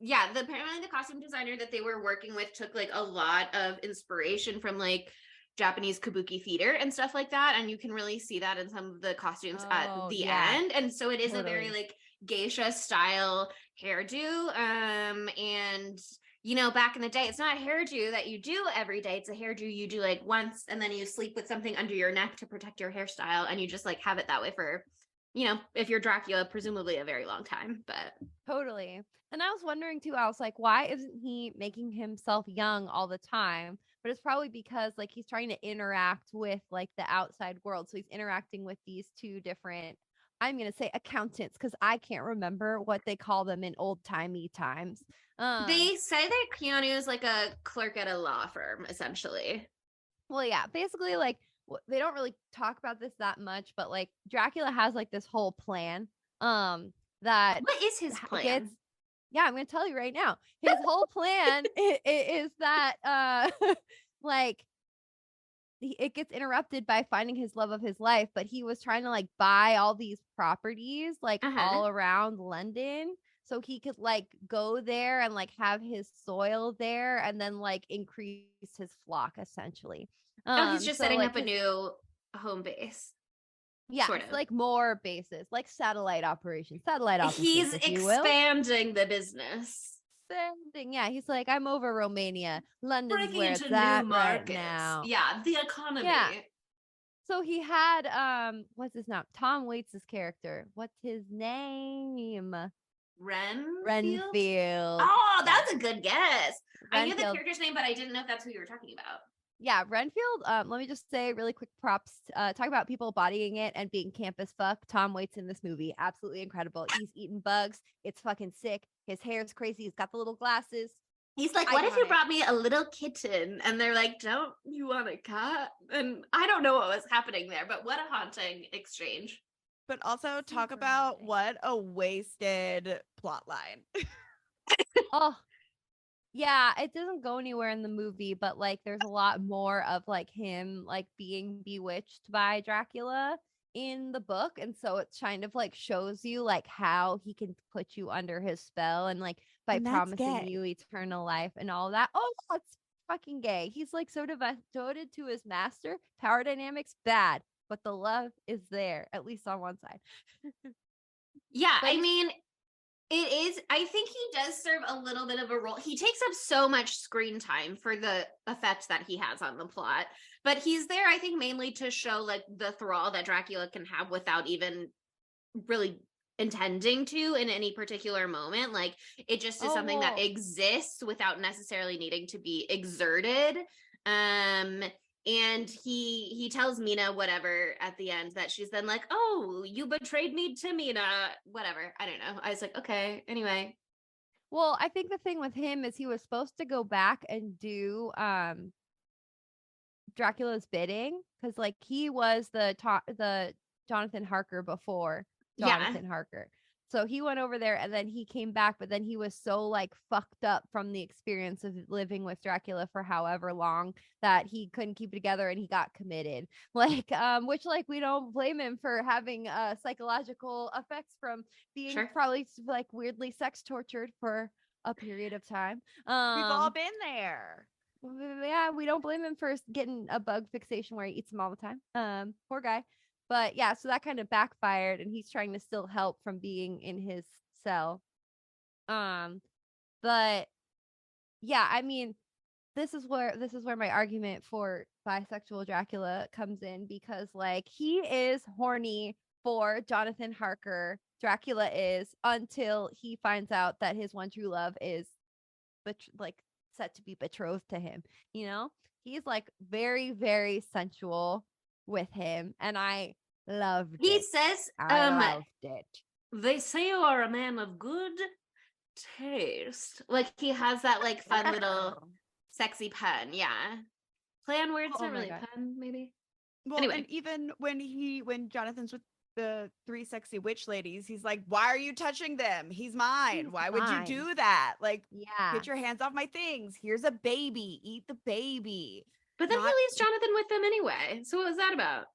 apparently the costume designer that they were working with took like a lot of inspiration from like Japanese kabuki theater and stuff like that, and you can really see that in some of the costumes at the end. And so it is a very like geisha style hairdo. And you know, back in the day, it's not a hairdo that you do every day. It's a hairdo you do like once, and then you sleep with something under your neck to protect your hairstyle, and you just like have it that way for, you know, if you're Dracula, presumably a very long time. But Totally. And I was wondering too, I was like, why isn't he making himself young all the time? But it's probably because like he's trying to interact with like the outside world. So he's interacting with these two different, I'm going to say accountants, because I can't remember what they call them in old timey times. they say that Keanu is like a clerk at a law firm, essentially. Well, yeah, basically like they don't really talk about this that much, but like Dracula has like this whole plan that What is his plan? yeah, I'm going to tell you right now. His whole plan is that like it gets interrupted by finding his love of his life, but he was trying to like buy all these properties like all around London so he could like go there and like have his soil there and then like increase his flock essentially. He's just setting up a new home base. Yeah, sort it's of like more bases, like satellite operations, He's if you will. expanding the business. Yeah, he's like, I'm over Romania. London's Breaking where into it's new at markets. right now. Yeah, the economy. Yeah. So he had what's his name? Tom Waits' character. What's his name? Renfield. Oh, that's a good guess. Renfield. I knew the character's name, but I didn't know if that's who you were talking about. Yeah, Renfield. Let me just say really quick props. Talk about people bodying it and being camp as fuck. Tom Waits in this movie, absolutely incredible. He's eating bugs. It's fucking sick. His hair's crazy. He's got the little glasses. He's like, what if you brought me a little kitten? And they're like, don't you want a cat? And I don't know what was happening there, but what a haunting exchange. But also talk about what a wasted plot line. Oh, yeah, it doesn't go anywhere in the movie, but like there's a lot more of like him like being bewitched by Dracula in the book. And so it kind of like shows you like how he can put you under his spell and like by promising you eternal life and all that. Oh, it's fucking gay. He's like so devoted to his master. Power dynamics, bad, but the love is there, at least on one side. Yeah, I mean, it is. I think he does serve a little bit of a role. He takes up so much screen time for the effect that he has on the plot, but he's there, I think, mainly to show like the thrall that Dracula can have without even really intending to in any particular moment. Like it just is something that exists without necessarily needing to be exerted. And he tells Mina whatever at the end that she's then like, oh, you betrayed me to Mina, whatever. I don't know. I was like, okay, anyway. Well, I think the thing with him is he was supposed to go back and do Dracula's bidding because like he was the Jonathan Harker before Jonathan Harker. So he went over there and then he came back, but then he was so like fucked up from the experience of living with Dracula for however long that he couldn't keep it together and he got committed. Like, which like we don't blame him for having psychological effects from being probably like weirdly sex tortured for a period of time. We've all been there. Yeah, we don't blame him for getting a bug fixation where he eats them all the time. Poor guy. But yeah, so that kind of backfired and he's trying to still help from being in his cell. But yeah, I mean, this is where my argument for bisexual Dracula comes in because like he is horny for Jonathan Harker. Dracula is until he finds out that his one true love is like set to be betrothed to him, you know? He's like very, very sensual. with him, and I loved He it. says, I loved it. they say you are a man of good taste. Like he has that like fun little sexy pun. Yeah. Play on words, Oh not my really God. pun, maybe. Well, Anyway. and even when Jonathan's with the three sexy witch ladies, he's like, "Why are you touching them? He's mine. He's Why would you mine." do that? Like, Yeah. get your hands off my things. Here's a baby. Eat the baby." But then Not- he leaves Jonathan with them anyway. So what was that about?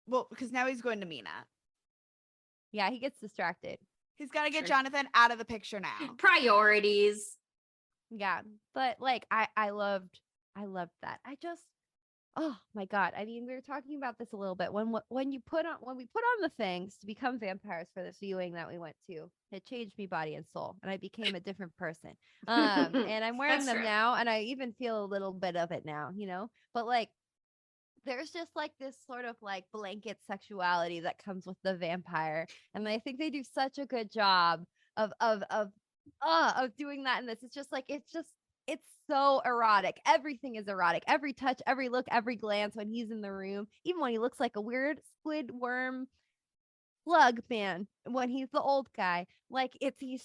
Well, because now he's going to Mina. Yeah, he gets distracted. He's got to get Sure. Jonathan out of the picture now. Priorities. Yeah, but like I loved that. I just, oh my God. I mean, we were talking about this a little bit when we put on the things to become vampires for this viewing that we went to. It changed me body and soul, and I became a different person. And I'm wearing That's them true. now, and I even feel a little bit of it now, But like, there's just like this sort of like blanket sexuality that comes with the vampire, and I think they do such a good job of doing that in this. It's just like it's so erotic. Everything is erotic. Every touch, every look, every glance when he's in the room, even when he looks like a weird squid worm slug man when he's the old guy. Like he's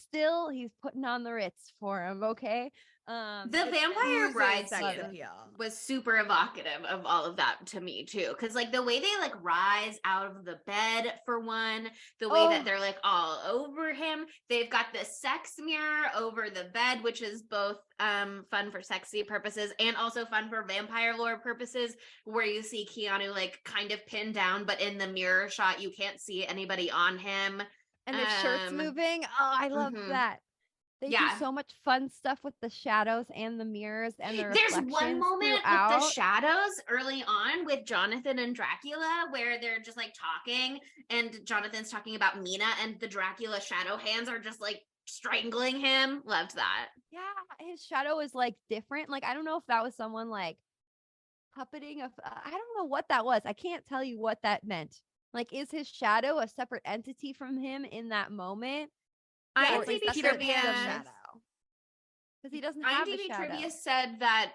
putting on the Ritz for him, okay? The it's vampire Oozes bride sex scene appeal. was super evocative of all of that to me too, because like the way they like rise out of the bed for one, the way that Oh. they're like all over him. They've got the sex mirror over the bed, which is both fun for sexy purposes and also fun for vampire lore purposes, where you see Keanu like kind of pinned down, but in the mirror shot you can't see anybody on him. And his shirt's moving. Oh, I love mhm. that. They do Yeah. so much fun stuff with the shadows and the mirrors and the There's reflections one moment throughout. with the shadows early on with Jonathan and Dracula where they're just like talking, and Jonathan's talking about Mina, and the Dracula shadow hands are just like strangling him. Loved that. Yeah, his shadow is like different. Like I don't know if that was someone like puppeting of. I don't know what that was. I can't tell you what that meant. Like, is his shadow a separate entity from him in that moment? Yeah, or it's like IMDb Peter trivia. Pan's shadow. Because he doesn't have a IMDb shadow. trivia said that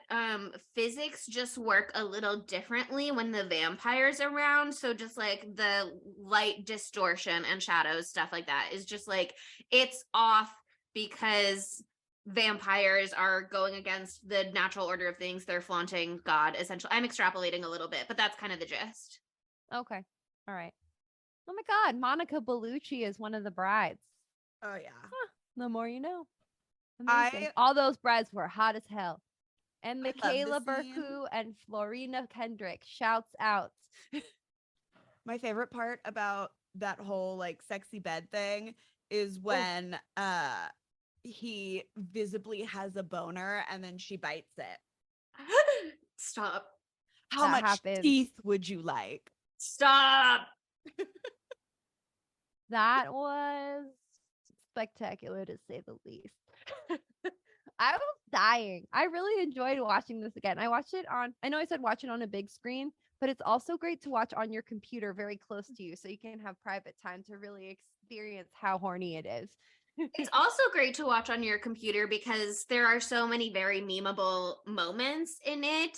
physics just work a little differently when the vampire's around. So just like the light distortion and shadows, stuff like that is just like it's off because vampires are going against the natural order of things. They're flaunting God, essentially. I'm extrapolating a little bit, but that's kind of the gist. Okay. All right. Oh my God. Monica Bellucci is one of the brides. Oh yeah. The more you know. Amazing. All those brides were hot as hell. And I love Michaela the scene. Berku and Florina Kendrick shouts out. My favorite part about that whole like sexy bed thing is when he visibly has a boner and then she bites it. Stop. How That much happens. teeth would you like? Stop. That was spectacular to say the least. I was dying. I really enjoyed watching this again. I watched it on, I know I said watch it on a big screen, but it's also great to watch on your computer very close to you so you can have private time to really experience how horny it is. It's also great to watch on your computer because there are so many very memeable moments in it.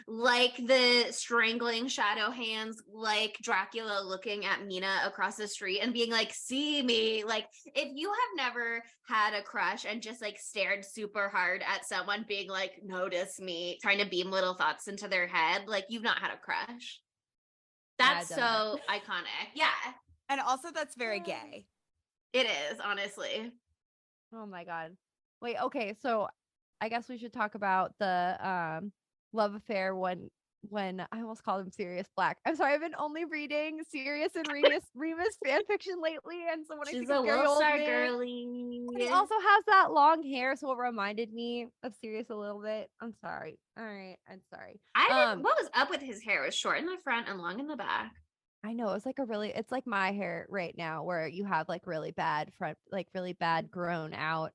Like the strangling shadow hands, like Dracula looking at Mina across the street and being like, see me. Like, if you have never had a crush and just like stared super hard at someone being like, notice me, trying to beam little thoughts into their head, like you've not had a crush. That's I've done so iconic. Yeah, And also that's very gay. it is, honestly. Oh my God. Wait, okay, so I guess we should talk about the love affair when I almost called him Sirius Black. I'm sorry, I've been only reading Sirius and Remus fan fiction lately, and so when I She's think a of Gary little star Oldman, girly. and he also has that long hair, so it reminded me of Sirius a little bit. I'm sorry. All right, I'm sorry. What was up with his hair? It was short in the front and long in the back. I know it was like it's like my hair right now, where you have like really bad front, like really bad grown out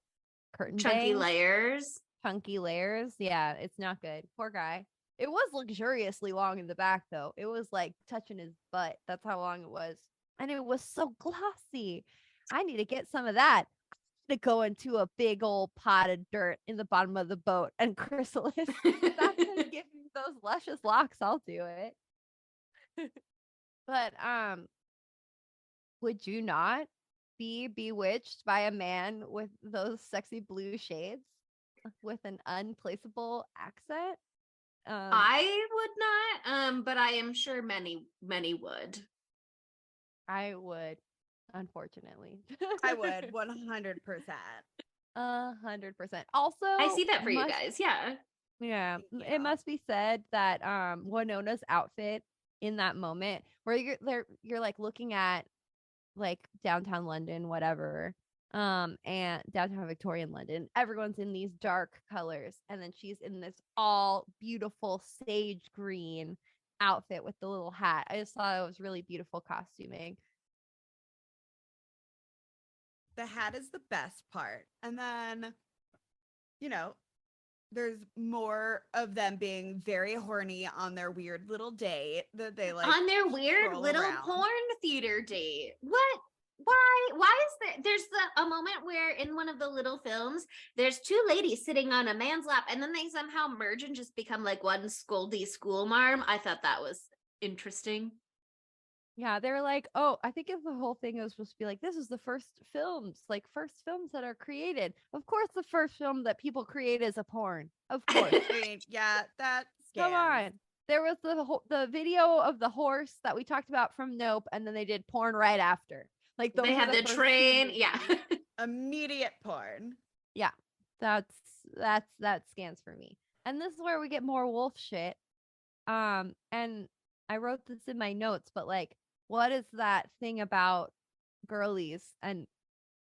curtain Chunky bangs. layers. Chunky layers. Yeah, it's not good. Poor guy. It was luxuriously long in the back though. It was like touching his butt. That's how long it was. And it was so glossy. I need to get some of that. To go into a big old pot of dirt in the bottom of the boat and chrysalis. If that's gonna give me those luscious locks, I'll do it. But would you not be bewitched by a man with those sexy blue shades with an unplaceable accent? I would not, but I am sure many would. I would, unfortunately. I would 100%. 100%. Also, I see that for you guys. Yeah. Yeah, Yeah. it must be said that Winona's outfit in that moment where you're like looking at like downtown London, whatever, and downtown Victorian London, everyone's in these dark colors, and then she's in this all beautiful sage green outfit with the little hat. I just thought it was really beautiful costuming. The hat is the best part. And then, you know, there's more of them being very horny on their weird little date that they like On their weird stroll little around. porn theater date. What? Why is there? There's a moment where in one of the little films, there's two ladies sitting on a man's lap, and then they somehow merge and just become like one scoldy school marm. I thought that was interesting. Yeah, they were like, oh, I think if the whole thing was supposed to be like, this is the first films that are created. Of course, the first film that people create is a porn. Of course. I mean, yeah, that Come scans. on. There was the video of the horse that we talked about from Nope, and then they did porn right after. Like those They were had the first two train. Yeah. movies. Immediate porn. Yeah, that scans for me. And this is where we get more wolf shit. And I wrote this in my notes, but like, what is that thing about girlies and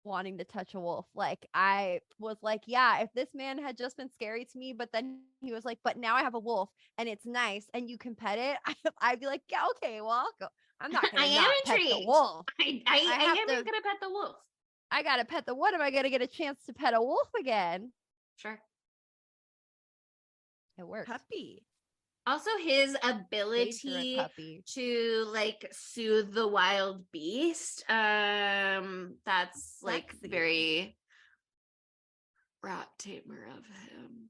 wanting to touch a wolf? Like, I was like, yeah, if this man had just been scary to me, but then he was like, but now I have a wolf and it's nice and you can pet it, I'd be like, yeah, okay, well, I'll go. I'm not gonna I am not pet the intrigued. wolf. I have am to- gonna pet the wolf. I gotta pet the what am I gonna get a chance to pet a wolf again? Sure. It works. Puppy. Also, his Belligerent ability puppy. to like soothe the wild beast. That's like Sexy. very rat tamer of him.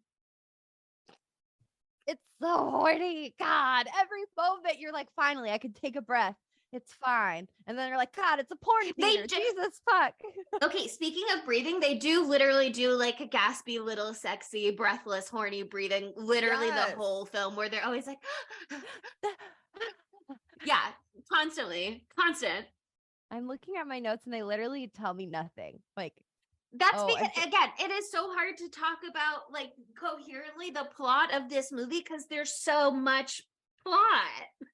It's so horny. God, every moment you're like, finally, I can take a breath. It's fine. And then you're like, God, it's a porn They theater. ju- Jesus fuck. Okay, speaking of breathing, they do literally do like a gaspy little sexy, breathless, horny breathing literally Yes. the whole film where they're always like, yeah, constant. I'm looking at my notes and they literally tell me nothing. Like, That's Oh, because and again, it is so hard to talk about like coherently the plot of this movie because there's so much plot.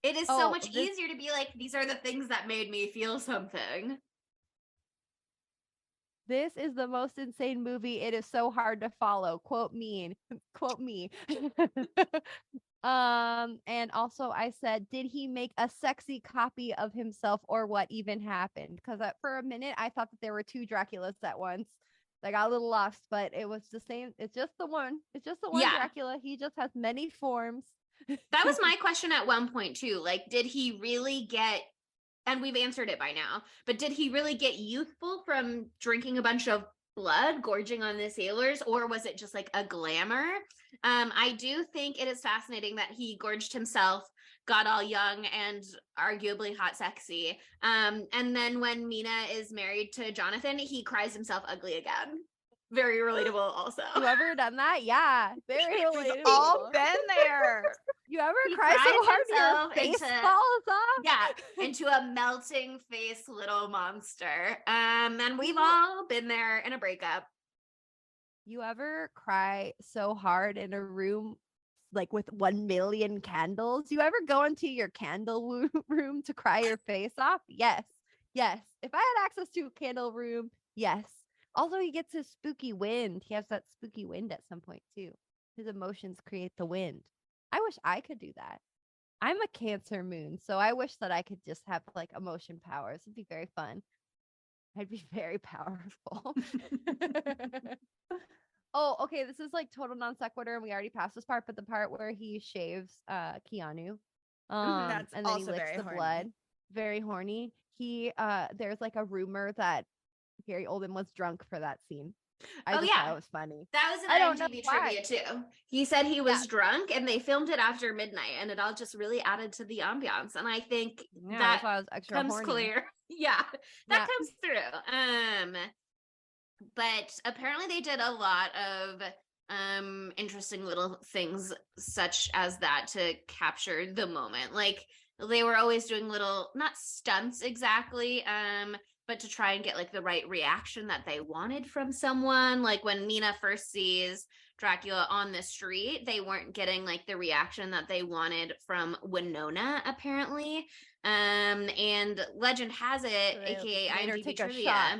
It is so Oh, much this- easier to be like, these are the things that made me feel something. this is the most insane movie. It is so hard to follow. Quote me. Quote me. And also I said, did he make a sexy copy of himself or what even happened? Because for a minute I thought that there were two Draculas at once. I got a little lost, but it was the same. It's just the one. It's just the one Yeah. Dracula. He just has many forms. That was my question at one point too. Like, did he really get, and we've answered it by now, but did he really get youthful from drinking a bunch of blood, gorging on the sailors, or was it just like a glamour? I do think it is fascinating that he gorged himself, got all young and arguably hot sexy. And then when Mina is married to Jonathan, he cries himself ugly again. Very relatable also. You ever done that? Yeah. Very We've relatable. all been there. You ever He cry so cries hard himself your face into- falls off? Yeah, into a melting face little monster. And we've all been there in a breakup. You ever cry so hard in a room like with 1 million candles? You ever go into your candle room to cry your face off? Yes. Yes. If I had access to a candle room, yes. Also, he gets his spooky wind. He has that spooky wind at some point too. His emotions create the wind. I wish I could do that. I'm a Cancer moon, so I wish that I could just have like emotion powers. It'd be very fun. I'd be very powerful. Oh, okay. This is like total non sequitur, and we already passed this part, but the part where he shaves Keanu, That's and then he also licks very the horny. blood. Very horny. He there's like a rumor that Gary Oldman was drunk for that scene. I Oh, just thought yeah. it was funny. That was I don't an know IMDb why. trivia too. He said he was Yeah. drunk and they filmed it after midnight and it all just really added to the ambiance. And I think Yeah, that that's why I was extra comes horny. clear. Yeah, Yeah. that comes through. But apparently they did a lot of interesting little things such as that to capture the moment. Like they were always doing little, not stunts exactly, but to try and get like the right reaction that they wanted from someone. Like when Mina first sees Dracula on the street, they weren't getting like the reaction that they wanted from Winona, apparently. And legend has it, So they aka made her IMDb take a trivia. shot.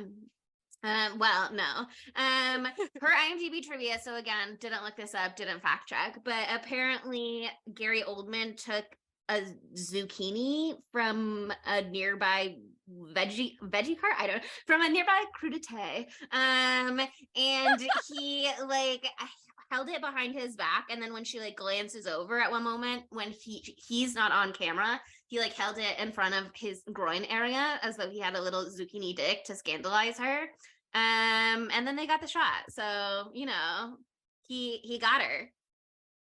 Well, no. Her IMDb trivia. So again, didn't look this up, didn't fact check, but apparently Gary Oldman took a zucchini from a nearby veggie cart. I don't from a nearby crudité. And he like held it behind his back, and then when she like glances over at one moment when he's not on camera, he like held it in front of his groin area as though he had a little zucchini dick to scandalize her. And then they got the shot. So, you know, he got her.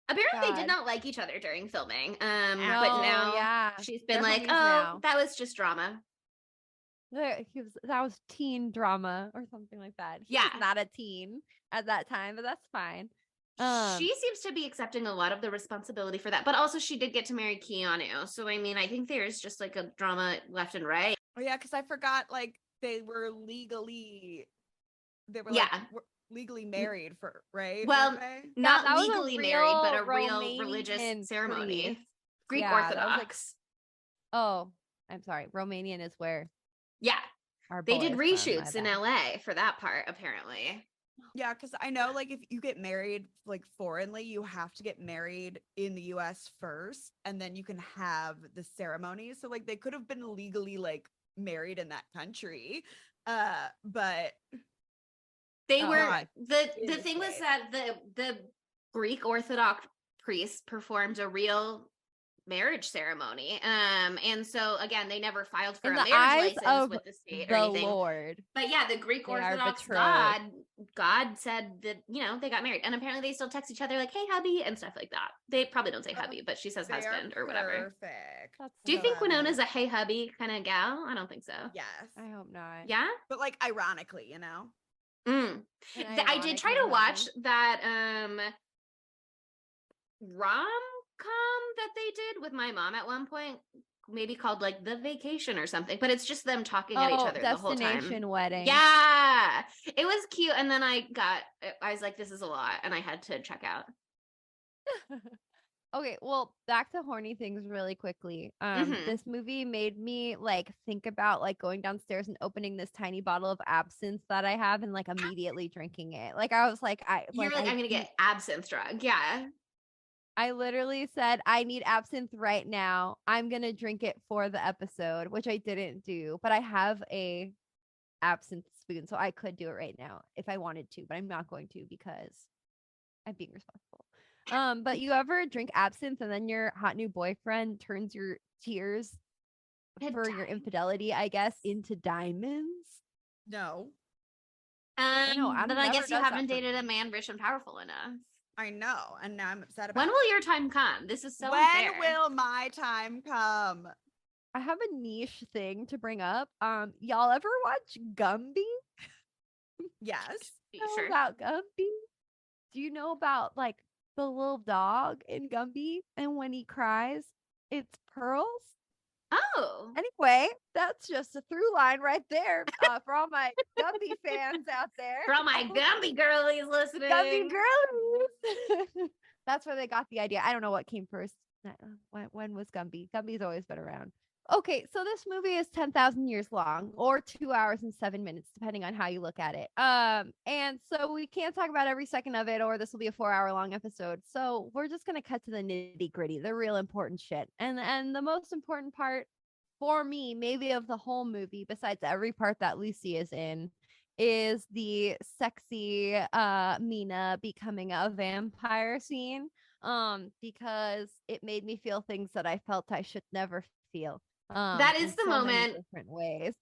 Apparently they did God. not like each other during filming. No, But now yeah. she's been They're like, homies oh, now. that was just drama. That was teen drama or something like that. He Yeah. was not a teen at that time, but that's fine. She seems to be accepting a lot of the responsibility for that. But also she did get to marry Keanu. So I mean, I think there's just like a drama left and right. Oh yeah, because I forgot like they were legally Yeah. legally married for right? Well, weren't they? not that was a legally married, but a real real religious Romanian ceremony. priest. Greek Yeah, that was, like- Orthodox. Oh, I'm sorry. Romanian is where Yeah. our They boy did is from, reshoots my in bad. LA for that part, apparently. Yeah, because I know like if you get married like foreignly, you have to get married in the US first, and then you can have the ceremony. So like they could have been legally like married in that country. But They Oh, were God. the In the thing was States. that the Greek Orthodox priest performed a real marriage ceremony. And so again, they never filed for In a the marriage eyes license of with the state or the anything. Lord. But yeah, the Greek They are Orthodox betrothed. God said that, you know, they got married. And apparently they still text each other like, hey, hubby, and stuff like that. They probably don't say Oh, hubby, but she says they are husband or whatever. perfect. That's Do you so think funny. Winona's a hey hubby kind of gal? I don't think so. Yes. I hope not. Yeah? But like ironically, you know. Mm. An I did try ironic to watch husband. that rom-com that they did with my mom at one point, maybe called like The Vacation or something, but it's just them talking at each Oh, other the whole time. Destination Wedding. Yeah, it was cute. And then I was like, this is a lot, and I had to check out. Okay, well, back to horny things really quickly. Mhm. This movie made me like think about like going downstairs and opening this tiny bottle of absinthe that I have and like immediately drinking it. Like I was like, You're like, I'm gonna get absinthe drug. Yeah. I literally said, I need absinthe right now. I'm gonna drink it for the episode, which I didn't do, but I have a absinthe spoon, so I could do it right now if I wanted to, but I'm not going to because I'm being responsible. But you ever drink absinthe and then your hot new boyfriend turns your tears To for your diamonds. infidelity, I guess, into diamonds? No. know, Adam Then I never guess you does that haven't for dated me. a man rich and powerful enough. I know. And now I'm upset about When it. will your time come? This is so when unfair. will my time come? I have a niche thing to bring up. Y'all ever watch Gumby? Yes. Know Sure. about Gumby? Do you know about like the little dog in Gumby? And when he cries, it's pearls. Oh. Anyway, that's just a through line right there for all my Gumby fans out there. For all my Gumby girlies listening. Gumby girlies. That's where they got the idea. I don't know what came first. When was Gumby? Gumby's always been around. Okay, so this movie is 10,000 years long, or 2 hours and 7 minutes, depending on how you look at it. And so we can't talk about every second of it, or this will be a 4-hour long episode. So we're just gonna cut to the nitty gritty, the real important shit. And the most important part for me, maybe of the whole movie, besides every part that Lucy is in, is the sexy Mina becoming a vampire scene. Because it made me feel things that I felt I should never feel. That is in the so many moment. different ways.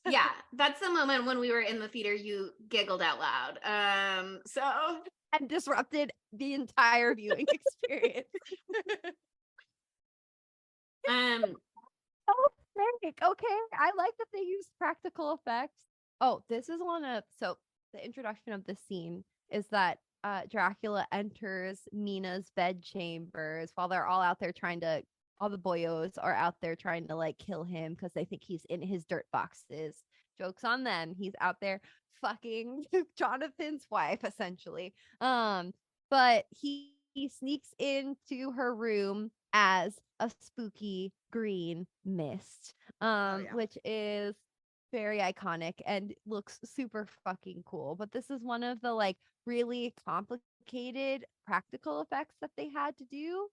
Yeah, that's the moment when we were in the theater you giggled out loud. So And disrupted the entire viewing experience. um Oh, fake. Okay. I like that they use practical effects. Oh, this is so the introduction of the scene is that Dracula enters Mina's bed chambers while they're all out there all the boyos are out there trying to like kill him because they think he's in his dirt boxes. Joke's on them. He's out there fucking Jonathan's wife, essentially. But he sneaks into her room as a spooky green mist, yeah. which is very iconic and looks super fucking cool. But this is one of the like really complicated practical effects that they had to do.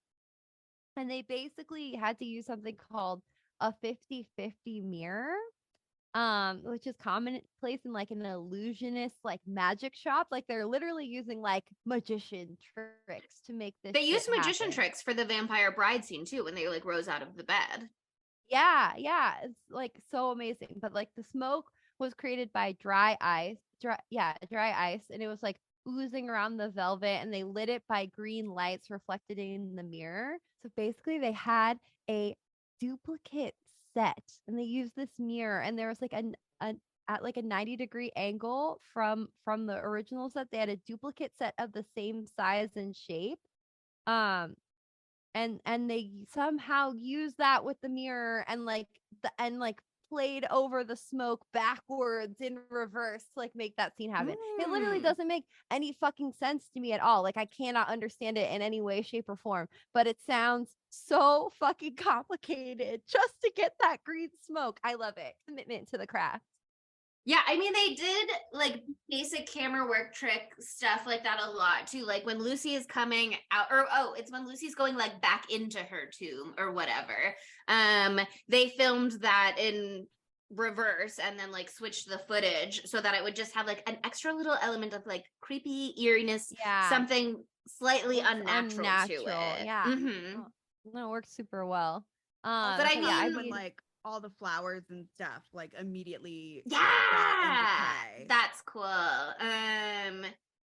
And they basically had to use something called a 50-50 mirror, which is commonplace in like an illusionist like magic shop. Like they're literally using like magician tricks to make this they shit used magician happen. tricks for the vampire bride scene too when they like rose out of the bed. Yeah, it's like so amazing. But like the smoke was created by dry ice, and it was like oozing around the velvet, and they lit it by green lights reflected in the mirror. So basically, they had a duplicate set, and they used this mirror, and there was like at like a 90-degree angle from the original set. They had a duplicate set of the same size and shape. And they somehow used that with the mirror and like played over the smoke backwards in reverse to like make that scene happen. It literally doesn't make any fucking sense to me at all. Like I cannot understand it in any way, shape, or form, but it sounds so fucking complicated just to get that green smoke. I love it. Commitment to the craft. Yeah, I mean they did like basic camera work trick stuff like that a lot too. Like when Lucy is coming out, or it's when Lucy's going like back into her tomb or whatever. They filmed that in reverse and then like switched the footage so that it would just have like an extra little element of like creepy eeriness, something slightly unnatural to it. Yeah. Mm-hmm. No, it works super well. But I mean, when like all the flowers and stuff like immediately that's cool.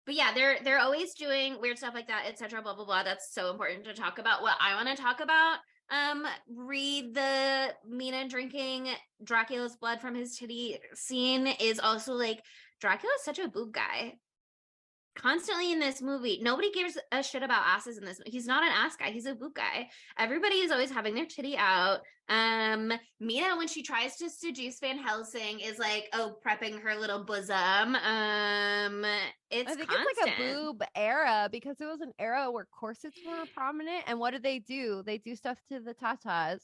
But yeah, they're always doing weird stuff like that, etc. Blah blah blah. That's so important to talk about. What I want to talk about, read the Mina drinking Dracula's blood from his titty scene is also like Dracula's such a boob guy. Constantly in this movie, nobody gives a shit about asses in this. He's not an ass guy. He's a boob guy. Everybody is always having their titty out. Mina, when she tries to seduce Van Helsing, is like, prepping her little bosom. I think it's like a boob era because it was an era where corsets were prominent. And what do? They do stuff to the tatas.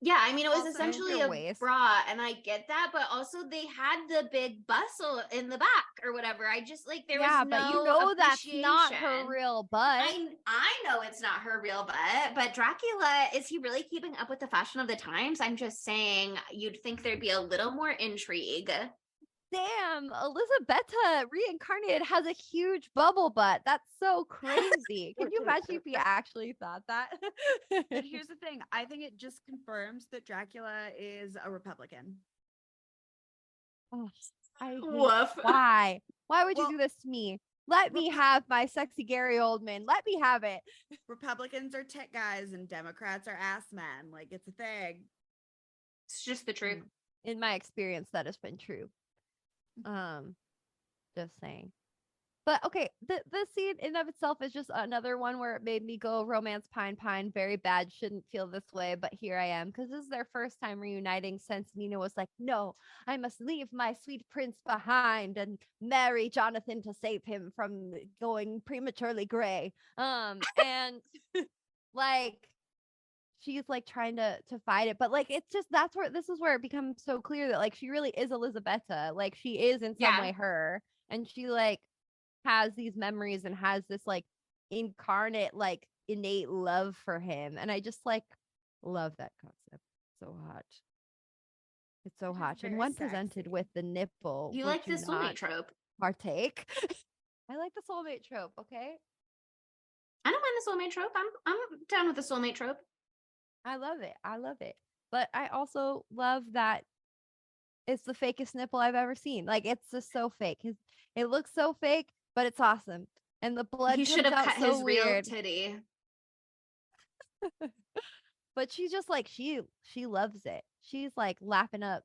Yeah, I mean, it was Also essentially a waist. bra, and I get that, but also they had the big bustle in the back or whatever. I just like there was no but you know that's not her real butt. I know it's not her real butt, but Dracula, is he really keeping up with the fashion of the times? I'm just saying, you'd think there'd be a little more intrigue. Damn, Elisabetta reincarnated has a huge bubble butt. That's so crazy. Can you imagine if we actually thought that? But here's the thing. I think it just confirms that Dracula is a Republican. Oh, Woof. Why? Why would you do this to me? Let me have my sexy Gary Oldman. Let me have it. Republicans are tech guys and Democrats are ass men. Like it's a thing. It's just the truth. In my experience, that has been true. Just saying. But okay, the scene in of itself is just another one where it made me go romance pine, very bad, shouldn't feel this way, but here I am, because this is their first time reuniting since Mina was like, no, I must leave my sweet prince behind and marry Jonathan to save him from going prematurely gray. And like she's like trying to fight it, but like it's just this is where it becomes so clear that like she really is Elisabetta, like she is in some way her, and she like has these memories and has this like incarnate like innate love for him, and I just like love that concept. So hot. It's so hot. And when presented with the nipple, you like the soulmate trope? Partake. I like the soulmate trope. Okay, I don't mind the soulmate trope. I'm down with the soulmate trope. I love it. But I also love that it's the fakest nipple I've ever seen. Like it's just so fake. It looks so fake, but it's awesome. And the blood He should comes have out cut so his real weird. titty. But she's just like she loves it. She's like lapping up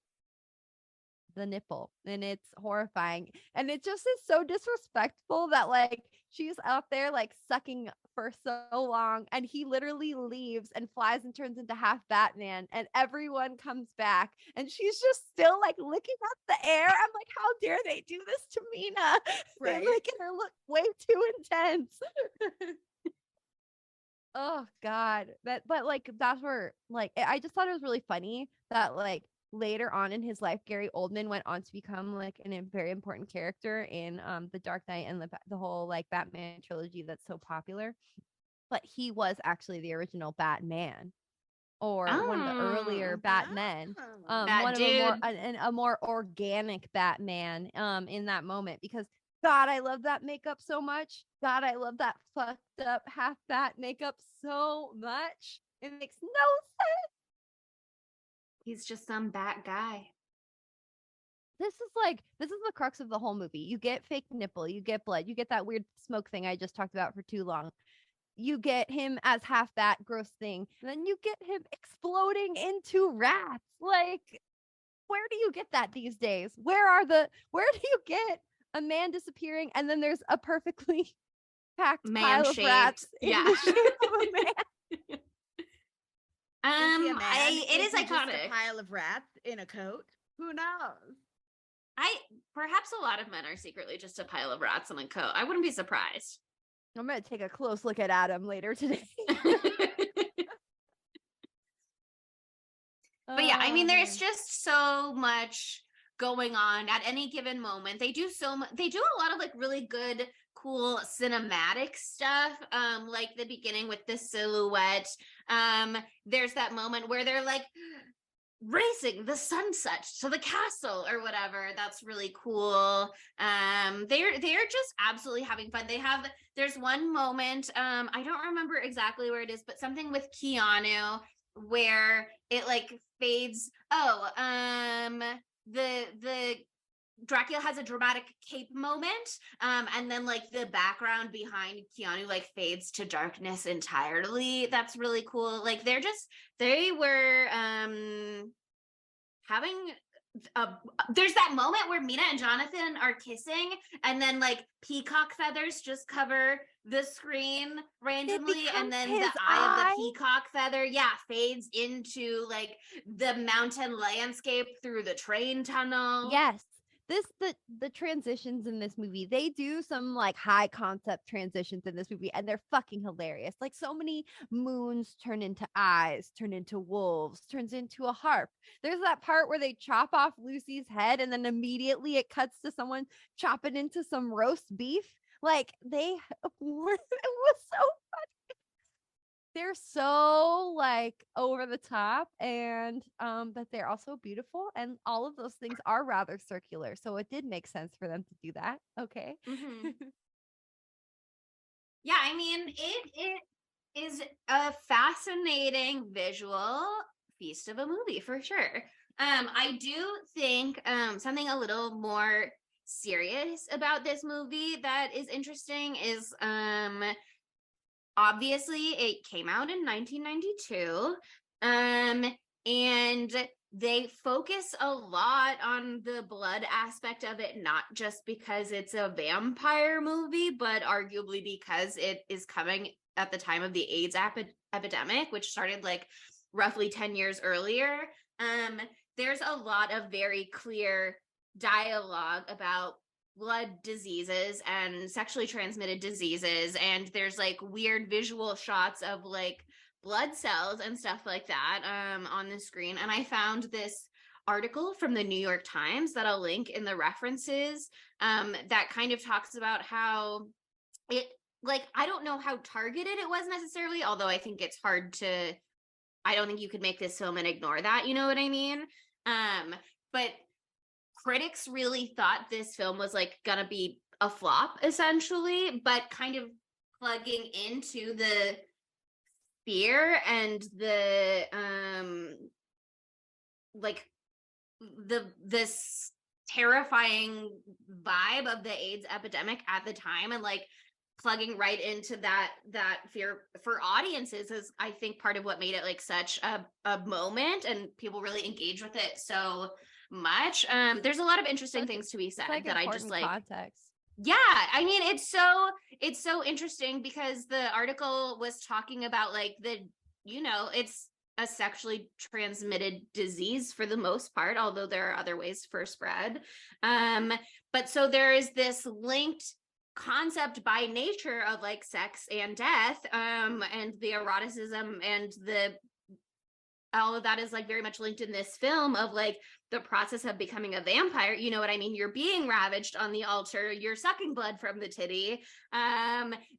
the nipple and it's horrifying. And it just is so disrespectful that like she's out there like sucking for so long and he literally leaves and flies and turns into half Batman and everyone comes back and she's just still like licking up the air. I'm like, how dare they do this to Mina? They're Right. making her look way too intense. Oh God. But like that's where like I just thought it was really funny that like later on in his life, Gary Oldman went on to become like a very important character in the Dark Knight and the whole like Batman trilogy that's so popular. But he was actually the original Batman or one of the earlier Oh, Batmen. That One of dude. a more organic Batman in that moment because God, I love that makeup so much. God, I love that fucked up half bat makeup so much. It makes no sense. He's just some bat guy. This is the crux of the whole movie. You get fake nipple, you get blood, you get that weird smoke thing I just talked about for too long. You get him as half bat gross thing, and then you get him exploding into rats. Like, where do you get that these days? Where do you get a man disappearing and then there's a perfectly packed pile of Man-shaped. rats in Yeah. the shape of a man? Is he a man? It is he just iconic. a pile of rats in a coat? Who knows? Perhaps a lot of men are secretly just a pile of rats in a coat. I wouldn't be surprised. I'm gonna take a close look at Adam later today. But yeah, I mean, there's man. just so much going on at any given moment. They do they do a lot of like really good, cool cinematic stuff. Like the beginning with the silhouette. There's that moment where they're like racing the sunset to the castle or whatever. That's really cool. They're just absolutely having fun. There's one moment, I don't remember exactly where it is, but something with Keanu where it like fades. The Dracula has a dramatic cape moment, and then like the background behind Keanu like fades to darkness entirely. That's really cool. Like they were having there's that moment where Mina and Jonathan are kissing and then like peacock feathers just cover the screen randomly and then the eye of the peacock feather fades into like the mountain landscape through the train tunnel. Yes. The transitions in this movie, they do some like high concept transitions in this movie and they're fucking hilarious. Like so many moons turn into eyes, turn into wolves, turns into a harp. There's that part where they chop off Lucy's head and then immediately it cuts to someone chopping into some roast beef. Like it was so they're so like over the top and but they're also beautiful and all of those things are rather circular, so it did make sense for them to do that. Okay. Mm-hmm. Yeah, I mean it is a fascinating visual feast of a movie for sure. I do think something a little more serious about this movie that is interesting is obviously it came out in 1992 and they focus a lot on the blood aspect of it, not just because it's a vampire movie, but arguably because it is coming at the time of the AIDS epidemic, which started like roughly 10 years earlier. There's a lot of very clear dialogue about blood diseases and sexually transmitted diseases, and there's like weird visual shots of like blood cells and stuff like that on the screen. And I found this article from the New York Times that I'll link in the references that kind of talks about how it, like, I don't know how targeted it was necessarily, although I think it's hard to, I don't think you could make this film and ignore that, you know what I mean? But critics really thought this film was like gonna be a flop essentially, but kind of plugging into the fear and the like this terrifying vibe of the AIDS epidemic at the time, and like plugging right into that fear for audiences is, I think, part of what made it like such a moment, and people really engage with it so much. There's a lot of interesting things to be said like that I just like context. yeah, I mean, it's so interesting because the article was talking about like it's a sexually transmitted disease for the most part, although there are other ways for spread. But so there is this linked concept by nature of like sex and death, and the eroticism and all of that is like very much linked in this film of like the process of becoming a vampire. You know what I mean? You're being ravaged on the altar. You're sucking blood from the titty.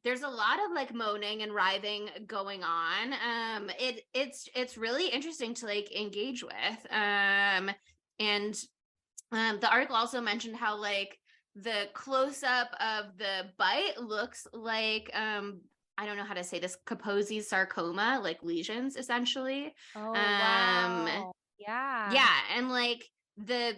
There's a lot of like moaning and writhing going on. It's really interesting to like engage with. And the article also mentioned how like the close up of the bite looks like I don't know how to say this, Kaposi's sarcoma, like lesions essentially. Oh wow. Yeah, and like the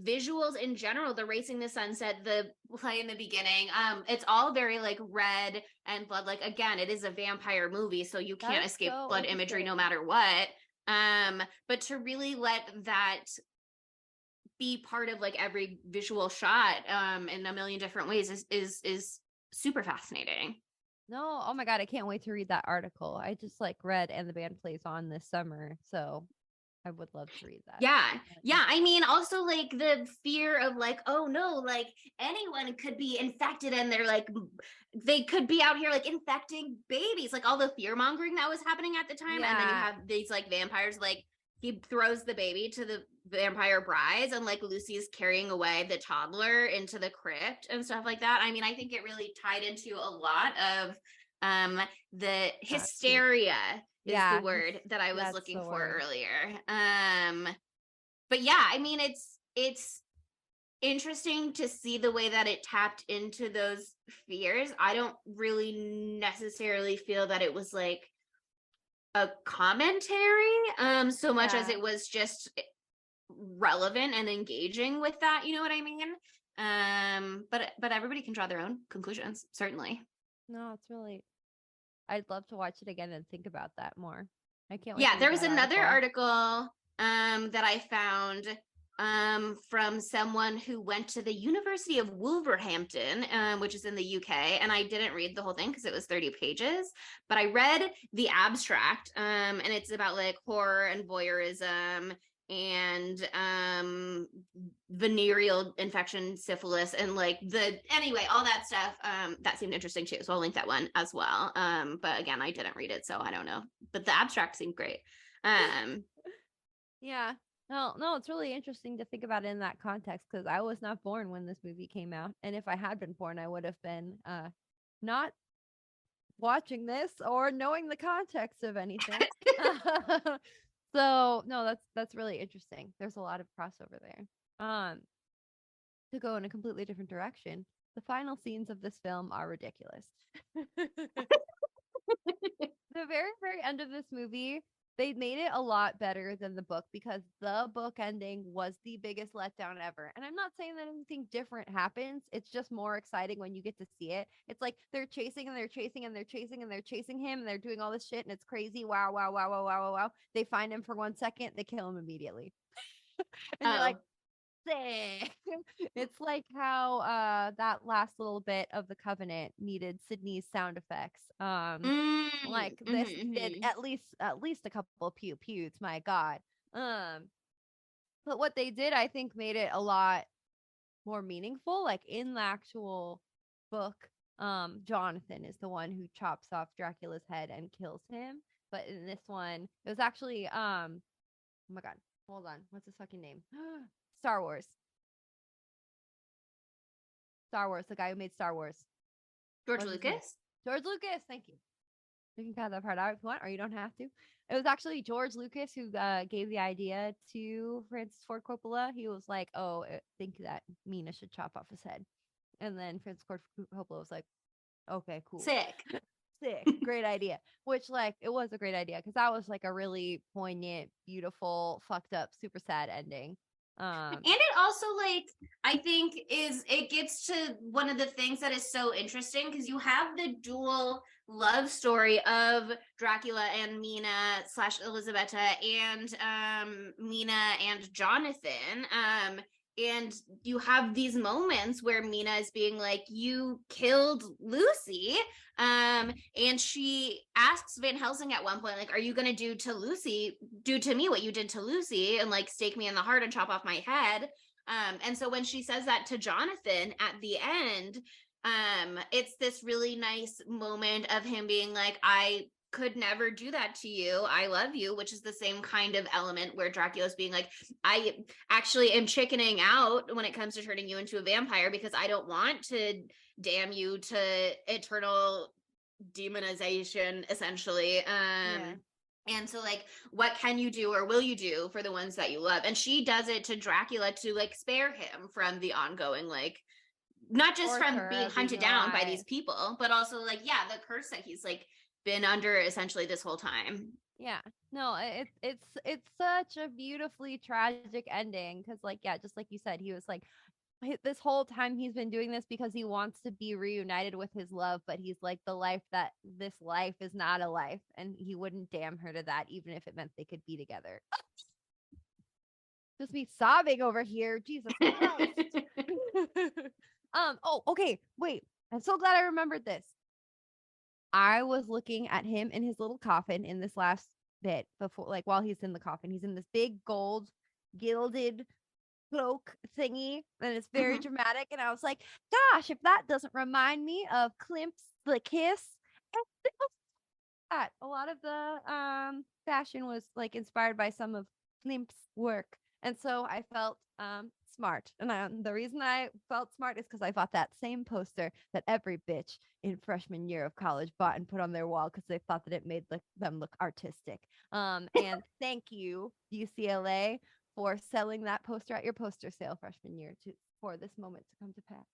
visuals in general, the racing the sunset, the play in the beginning, it's all very like red and blood. Like again, it is a vampire movie, so you can't escape so blood imagery no matter what. But to really let that be part of like every visual shot in a million different ways is super fascinating. No, oh my god, I can't wait to read that article. I just like read And the Band Plays On this summer, so I would love to read that. Yeah, I mean, also like the fear of like, oh no, like anyone could be infected, and they're like they could be out here like infecting babies, like all the fear mongering that was happening at the time. And then you have these like vampires, like he throws the baby to the vampire brides, and like Lucy's carrying away the toddler into the crypt and stuff like that. I mean, I think it really tied into a lot of the hysteria is the word that I was looking for earlier. But yeah, I mean, it's interesting to see the way that it tapped into those fears. I don't really necessarily feel that it was like a commentary so much as it was just relevant and engaging with that, you know what I mean? But everybody can draw their own conclusions, certainly. No, it's really, I'd love to watch it again and think about that more. I can't wait. Yeah, there was another article that I found from someone who went to the University of Wolverhampton, which is in the UK, and I didn't read the whole thing because it was 30 pages, but I read the abstract, and it's about like horror and voyeurism and venereal infection, syphilis, and like anyway, all that stuff. That seemed interesting too, so I'll link that one as well. But again, I didn't read it, so I don't know, but the abstract seemed great. Yeah, no, it's really interesting to think about it in that context, because I was not born when this movie came out, and if I had been born, I would have been not watching this or knowing the context of anything. So no, that's really interesting. There's a lot of crossover there. To go in a completely different direction, the final scenes of this film are ridiculous. The very, very end of this movie, they made it a lot better than the book, because the book ending was the biggest letdown ever. And I'm not saying that anything different happens. It's just more exciting when you get to see it. It's like they're chasing and they're chasing and they're chasing and they're chasing him, and they're doing all this shit, and it's crazy. Wow, wow, wow, wow, wow, wow, wow. They find him for 1 second, they kill him immediately. And you're like, dang. It's like how that last little bit of the Covenant needed Sydney's sound effects. Like this did at least a couple of pew pews, my god. But what they did, I think, made it a lot more meaningful. Like in the actual book, Jonathan is the one who chops off Dracula's head and kills him. But in this one, it was actually oh my god, hold on, what's his fucking name? Star Wars, the guy who made Star Wars. George Lucas, thank you. You can cut that part out if you want, or you don't have to. It was actually George Lucas who gave the idea to Francis Ford Coppola. He was like, oh, I think that Mina should chop off his head. And then Francis Ford Coppola was like, okay, cool. Sick. sick, great idea. Which, like, it was a great idea because that was like a really poignant, beautiful, fucked up, super sad ending. And it also, like, I think it gets to one of the things that is so interesting because you have the dual love story of Dracula and Mina / Elizabetta and Mina and Jonathan. And you have these moments where Mina is being like, you killed Lucy. And she asks Van Helsing at one point, like, are you gonna do to me what you did to Lucy and like stake me in the heart and chop off my head? And so when she says that to Jonathan at the end, it's this really nice moment of him being like, I could never do that to you. I love you, which is the same kind of element where Dracula's being like, I actually am chickening out when it comes to turning you into a vampire because I don't want to damn you to eternal demonization, essentially. And so, like, what can you do or will you do for the ones that you love? And she does it to Dracula to like spare him from the ongoing, like, not just from being hunted down by these people, but also like, yeah, the curse that he's like been under essentially this whole time. Yeah, no, it's such a beautifully tragic ending because, like, yeah, just like you said, he was like, this whole time he's been doing this because he wants to be reunited with his love, but he's like, this life is not a life, and he wouldn't damn her to that, even if it meant they could be together. Just me sobbing over here, Jesus Christ. Oh, okay, wait, I'm so glad I remembered this. I was looking at him in his little coffin in this last bit before, like, while he's in the coffin, he's in this big gold gilded cloak thingy, and it's very dramatic. And I was like, gosh, if that doesn't remind me of Klimt's The Kiss. And that a lot of the fashion was like inspired by some of Klimt's work. And so I felt smart. And the reason I felt smart is because I bought that same poster that every bitch in freshman year of college bought and put on their wall because they thought that it made them look artistic. And thank you, UCLA, for selling that poster at your poster sale freshman year for this moment to come to pass.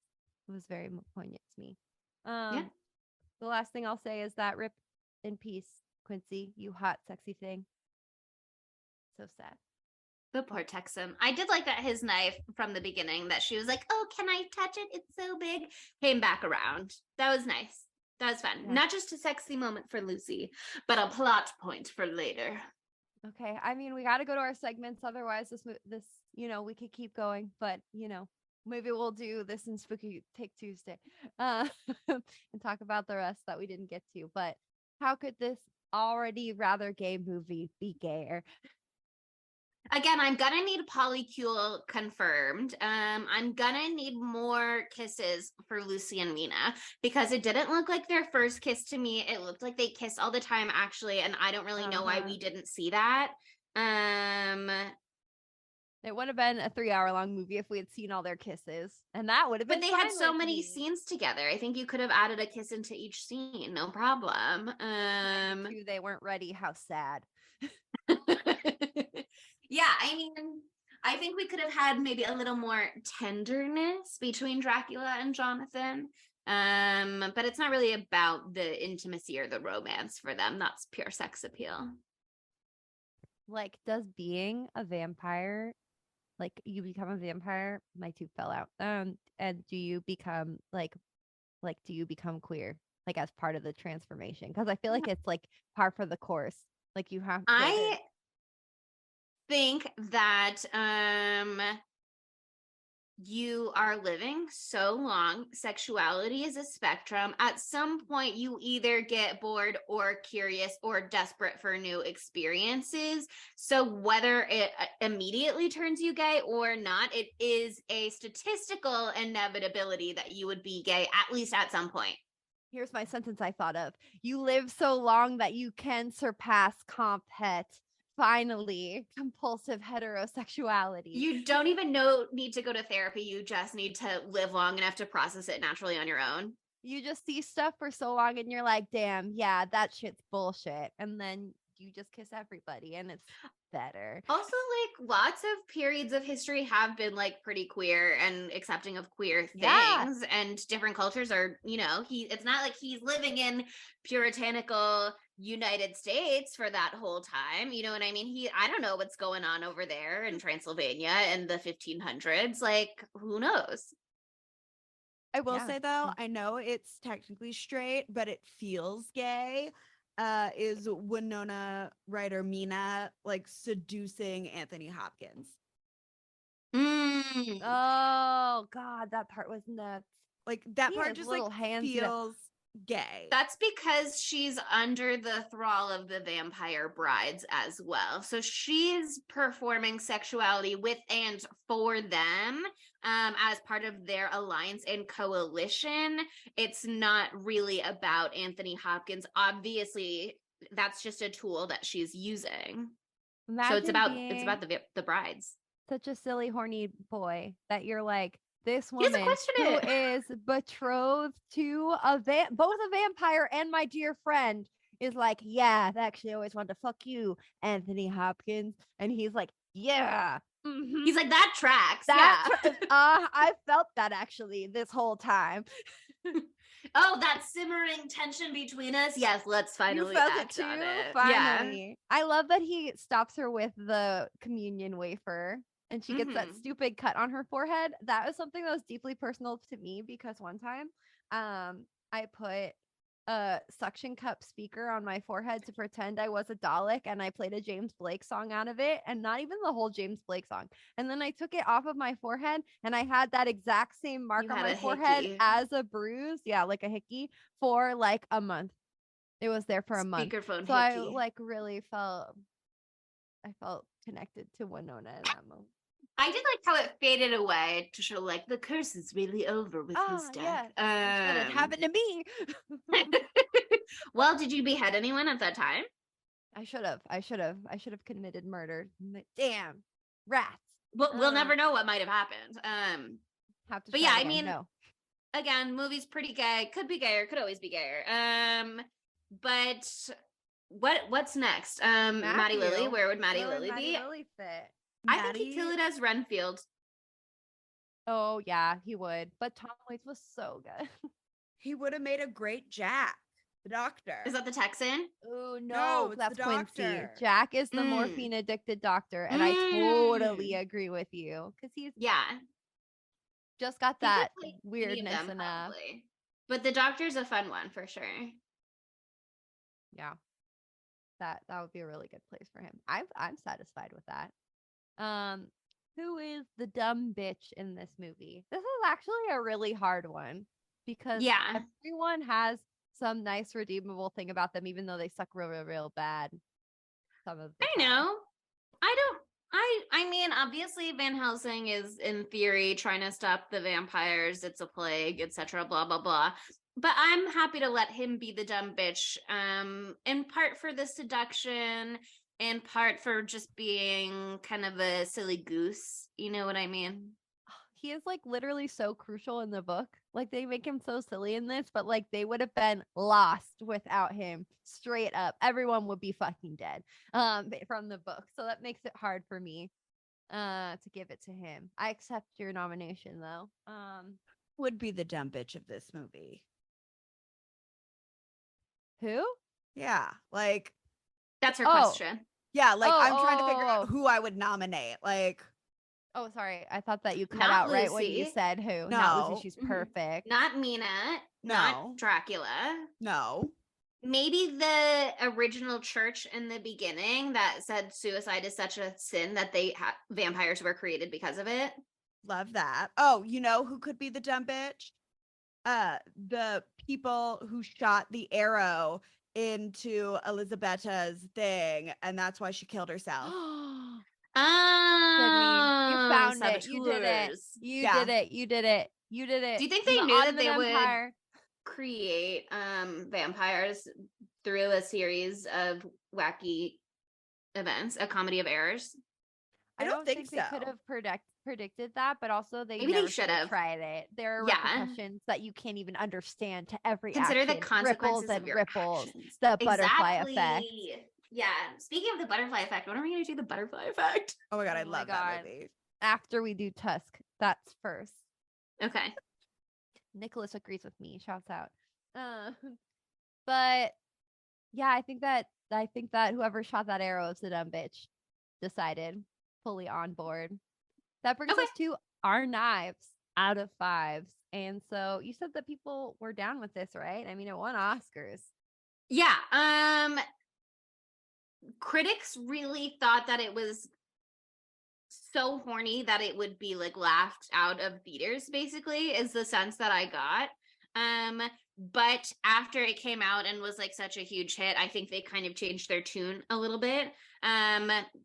It was very poignant to me. The last thing I'll say is that rip in peace, Quincy, you hot, sexy thing. So sad. The poor Texan. I did like that his knife from the beginning, that she was like, oh, can I touch it? It's so big. Came back around. That was nice. That was fun. Yeah. Not just a sexy moment for Lucy, but a plot point for later. Okay. I mean, we got to go to our segments. Otherwise, this, we could keep going, but, maybe we'll do this in Spooky Take Tuesday and talk about the rest that we didn't get to. But how could this already rather gay movie be gayer? Again, I'm gonna need polycule confirmed. I'm gonna need more kisses for Lucy and Mina because it didn't look like their first kiss to me. It looked like they kissed all the time, actually, and I don't really know why we didn't see that. It would have been a 3-hour-long movie if we had seen all their kisses, and that would have been. But they had so many scenes together. I think you could have added a kiss into each scene, no problem. They weren't ready. How sad. Yeah, I mean, I think we could have had maybe a little more tenderness between Dracula and Jonathan. But it's not really about the intimacy or the romance for them. That's pure sex appeal. Like, does being a vampire, like, you become a vampire? My tooth fell out. And do you become do you become queer, like, as part of the transformation? Because I feel like it's like par for the course. Like, you have. I think that you are living so long. Sexuality is a spectrum. At some point, you either get bored or curious or desperate for new experiences. So whether it immediately turns you gay or not, it is a statistical inevitability that you would be gay, at least at some point. Here's my sentence I thought of. You live so long that you can surpass compet. Finally, compulsive heterosexuality. You don't even need to go to therapy. You just need to live long enough to process it naturally on your own. You just see stuff for so long and you're like, damn, yeah, that shit's bullshit. And then you just kiss everybody. And it's better. Also, like, lots of periods of history have been like pretty queer and accepting of queer things, Yeah. and different cultures are, it's not like he's living in puritanical United States for that whole time. You know what I mean? I don't know what's going on over there in Transylvania in the 1500s. Like, who knows? I will Yeah. say though, I know it's technically straight, but it feels gay. Is Winona Ryder Mina like seducing Anthony Hopkins? Mm. Oh God, that part was nuts. Like that He part has just little like hands that- feels gay. That's because she's under the thrall of the vampire brides as well. So she's performing sexuality with and for them as part of their alliance and coalition. It's not really about Anthony Hopkins. Obviously, that's just a tool that she's using. So it's Imagine about being the brides. such a silly, horny boy that you're like, this He doesn't woman question who it. is betrothed to both a vampire and my dear friend is like, yeah, I actually always wanted to fuck you, Anthony Hopkins. And he's like, yeah. Mhm. He's like, that tracks. I felt that actually this whole time. Oh, that simmering tension between us. Yes, let's finally You felt act it too? on it. Finally. I love that he stops her with the communion wafer and she gets that Mhm. stupid cut on her forehead. That was something that was deeply personal to me because one time I put a suction cup speaker on my forehead to pretend I was a Dalek and I played a James Blake song out of it, and not even the whole James Blake song. And then I took it off of my forehead and I had that exact same mark You on had my a forehead hickey. as a bruise. Yeah, like a hickey for like a month. It was there for a month. Speakerphone So I hickey. like really felt connected to Winona in that moment. I did like how it faded away to show like the curse is really over with his death. That's what had happened to me. Well, did you behead anyone at that time? I should have committed murder. Damn, rats. We'll never know what might have happened. Have to. But try yeah, it I again. mean, no. Again, movie's pretty gay. Could be gayer. Could always be gayer. But what's next? Maddie Lily. Matthew. Where would Maddie Where would Lily be? Lily fit? I think he'd kill it as Renfield. Oh yeah, he would. But Tom Waits was so good. He would have made a great Jack, the doctor. Is that the Texan? Oh No, no, it's that's the Quincy. doctor. Jack is the Mm. morphine addicted doctor, and I totally agree with you because he's Yeah. just got He could that play any of weirdness them, enough. probably. But the doctor's a fun one for sure. Yeah, that would be a really good place for him. I'm satisfied with that. Who is the dumb bitch in this movie? This is actually a really hard one because Yeah. everyone has some nice redeemable thing about them, even though they suck real bad. Some of the I time. know. I mean, obviously Van Helsing is in theory trying to stop the vampires. It's a plague, etc. Blah blah blah. But I'm happy to let him be the dumb bitch. In part for the seduction, in part for just being kind of a silly goose. You know what I mean? He is like literally so crucial in the book. Like they make him so silly in this, but like they would have been lost without him. Straight up, everyone would be fucking dead. From the book, so that makes it hard for me to give it to him. I accept your nomination though. Would be the dumb bitch of this movie. Who? Yeah, like That's her Oh. question. yeah, like I'm trying to figure Oh. out who I would nominate. Like Oh, sorry. I thought that you cut Not out right when you Lucy. said who. Not No. Lucy. She's Mhm. perfect. Not Mina. No. Not Dracula. no, Maybe the original church in the beginning that said suicide is such a sin that vampires were created because of it. love that. Oh, you know who could be the dumb bitch? The people who shot the arrow into Elisabetta's thing, and that's why she killed herself. Oh, You found it. You did it. saboteurs. You Yeah. did it. You did it. You did it. Do you think they The knew that Ottoman they would Empire. create vampires through a series of wacky events, a comedy of errors? I don't think they could so. have predicted that, but also they Maybe they never should should have. have tried it. There are Yeah. repercussions that you can't even understand to every Consider the action. consequences Ripples of and your ripples. actions. The butterfly effect. Exactly. Yeah. Speaking of the butterfly effect, when are we gonna do the butterfly effect? Oh my god, I Oh my love God. that movie. After we do Tusk, that's first. Okay. Nicholas agrees with me. Shouts out. Uh, but yeah, I think that whoever shot that arrow is the dumb bitch. Decided, fully on board. That brings Okay. us to our knives out of 5s. And so you said that people were down with this, right? I mean, it won Oscars. Yeah. Critics really thought that it was so horny that it would be like laughed out of theaters, basically, is the sense that I got. But after it came out and was like such a huge hit, I think they kind of changed their tune a little bit.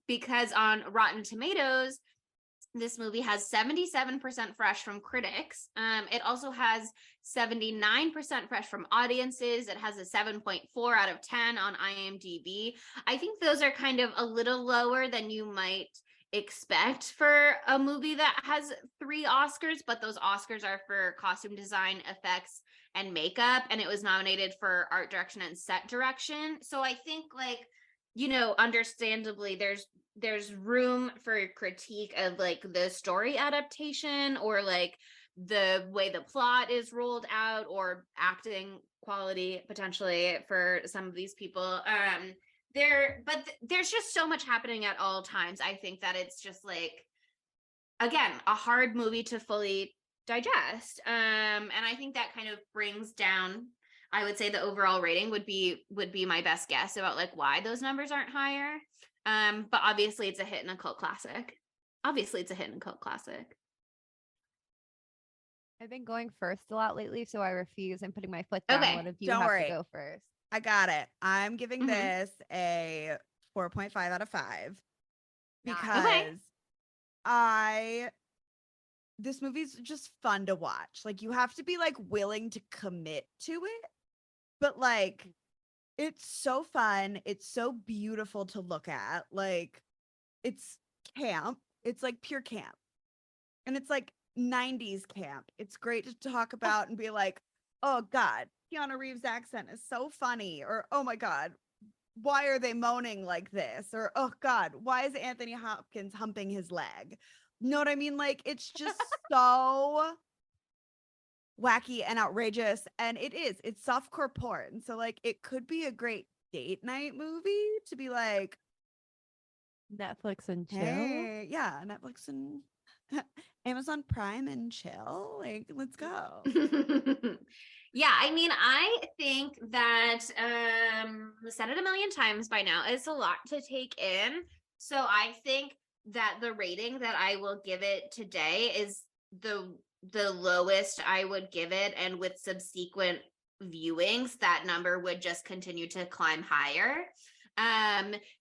Because on Rotten Tomatoes, this movie has 77% fresh from critics. It also has 79% fresh from audiences. It has a 7.4 out of 10 on IMDb. I think those are kind of a little lower than you might expect for a movie that has 3 Oscars, but those Oscars are for costume design, effects, and makeup, and it was nominated for art direction and set direction. So I think, like, you know, understandably, there's room for critique of like the story adaptation or like the way the plot is rolled out or acting quality potentially for some of these people. There's just so much happening at all times. I think that it's just like, again, a hard movie to fully digest. And I think that kind of brings down, I would say, the overall rating would be my best guess about like why those numbers aren't higher. But obviously it's a hit and a cult classic. I've been going first a lot lately, so I refuse. I'm putting my foot down. Okay, One of you don't have worry. to go first. I got it. I'm giving Mhm. this a 4.5 out of 5 Nice. because Okay. this movie's just fun to watch. Like, you have to be like willing to commit to it, but like it's so fun. It's so beautiful to look at. Like, it's camp. It's like pure camp. And it's like 90s camp. It's great to talk about and be like, oh God, Keanu Reeves' accent is so funny. Or, oh my God, why are they moaning like this? Or, oh God, why is Anthony Hopkins humping his leg? Know what I mean? Like, it's just so wacky and outrageous. And it's softcore porn. So, like, it could be a great date night movie to be like, Netflix and chill. hey, yeah, Netflix and Amazon Prime and chill. Like, let's go. Yeah, I mean, I think that said it a million times by now. It's a lot to take in. So I think that the rating that I will give it today is the lowest I would give it, and with subsequent viewings, that number would just continue to climb higher.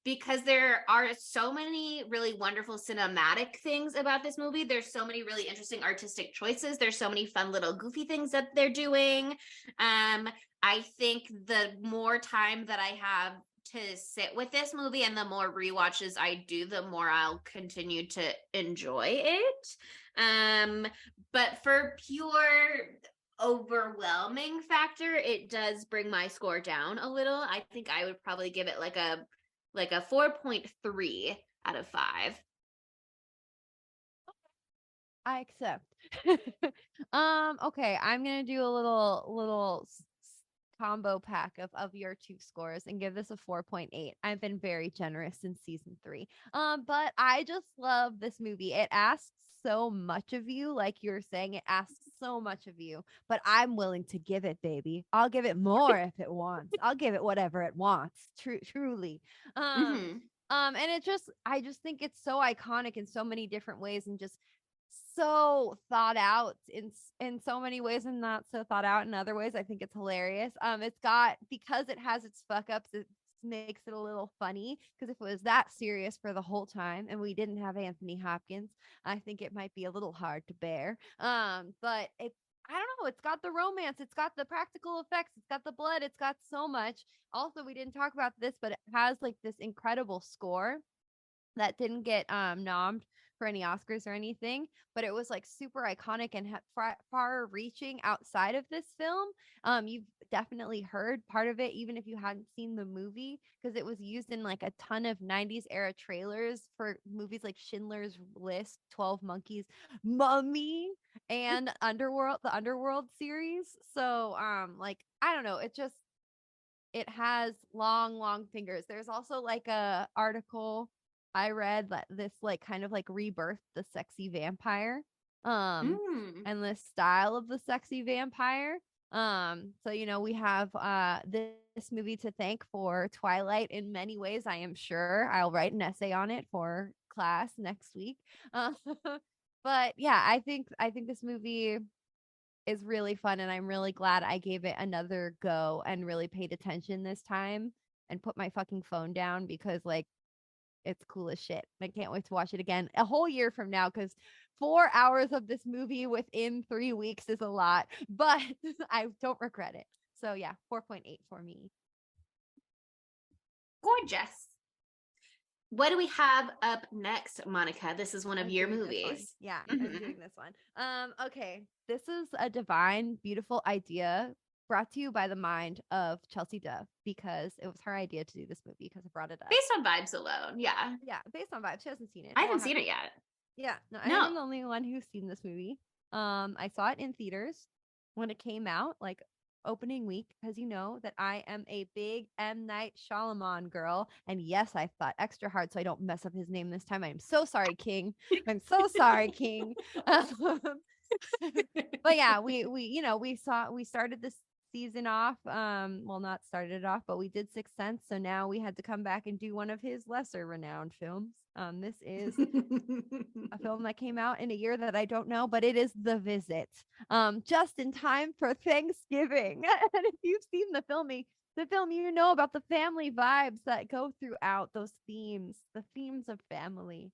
Because there are so many really wonderful cinematic things about this movie. There's so many really interesting artistic choices. There's so many fun little goofy things that they're doing. I think the more time that I have to sit with this movie and the more rewatches I do, the more I'll continue to enjoy it. But for pure overwhelming factor, it does bring my score down a little. I think I would probably give it like a 4.3 out of 5. I accept. Okay, I'm gonna do a little combo pack of your 2 scores and give this a 4.8. I've been very generous in season 3. But I just love this movie. It asks so much of you, like you're saying, it asks so much of you, but I'm willing to give it, baby. I'll give it more if it wants. I'll give it whatever it wants. Truly. Mhm. And I just think it's so iconic in so many different ways and just so thought out in so many ways and not so thought out in other ways. I think it's hilarious. It's got, because it has its fuck ups, it makes it a little funny, because if it was that serious for the whole time and we didn't have Anthony Hopkins, I think it might be a little hard to bear. But it's, I don't know, it's got the romance, it's got the practical effects, it's got the blood, it's got so much. Also, we didn't talk about this, but it has like this incredible score that didn't get nommed for any Oscars or anything, but it was like super iconic and far reaching outside of this film. You've definitely heard part of it, even if you hadn't seen the movie, because it was used in like a ton of 90s era trailers for movies like Schindler's List, 12 Monkeys, Mummy, and the Underworld series. So like I don't know, it has long fingers. There's also like a article I read that this like kind of like rebirthed the sexy vampire and the style of the sexy vampire. So we have this movie to thank for Twilight in many ways. I am sure I'll write an essay on it for class next week. But yeah, I think this movie is really fun, and I'm really glad I gave it another go and really paid attention this time and put my fucking phone down, because like it's cool as shit. I can't wait to watch it again a whole year from now, because 4 hours of this movie within 3 weeks is a lot, but I don't regret it. So yeah, 4.8 for me. Gorgeous. What do we have up next, Monica? This is one of your movies. Yeah, I'm doing this one. Okay. This is a divine, beautiful idea brought to you by the mind of Chelsea Duff, because it was her idea to do this movie because I brought it up. Based on vibes alone, yeah. Yeah, based on vibes. She hasn't seen it. I haven't seen it yet. Yeah, no, I'm the only one who's seen this movie. I saw it in theaters when it came out, like opening week, because you know that I am a big M. Night Shyamalan girl. And yes, I thought extra hard so I don't mess up his name this time. I'm so sorry, King. I'm so sorry, King. But yeah, we started this season off. Well, not started it off, but we did Sixth Sense. So now we had to come back and do one of his lesser renowned films. This is a film that came out in a year that I don't know, but it is The Visit. Just in time for Thanksgiving. And if you've seen the film, you know about the family vibes that go throughout those themes, the themes of family.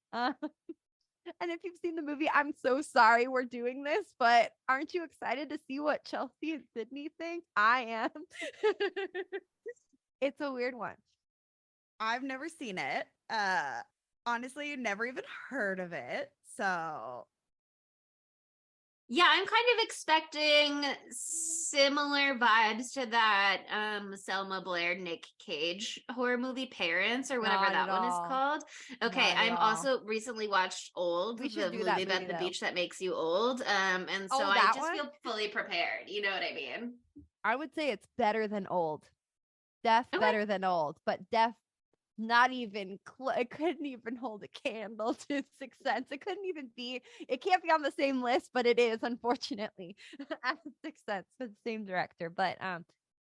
And if you've seen the movie, I'm so sorry we're doing this, but aren't you excited to see what Chelsea and Sydney think? I am. It's a weird one. I've never seen it. Honestly, never even heard of it. So yeah, I'm kind of expecting similar vibes to that Selma Blair, Nick Cage horror movie Parents, or whatever Not that at one is all. called. Okay, Not at I'm all. also recently watched Old, We the should do movie that about movie, the though. beach that makes you old. And so Oh, I that just one? feel fully prepared. You know what I mean? I would say it's better than Old. Deaf Okay. better than Old, but Deaf not even it couldn't even hold a candle to Sixth Sense. It can't be on the same list, but it is, unfortunately, as Sixth Sense for the same director. But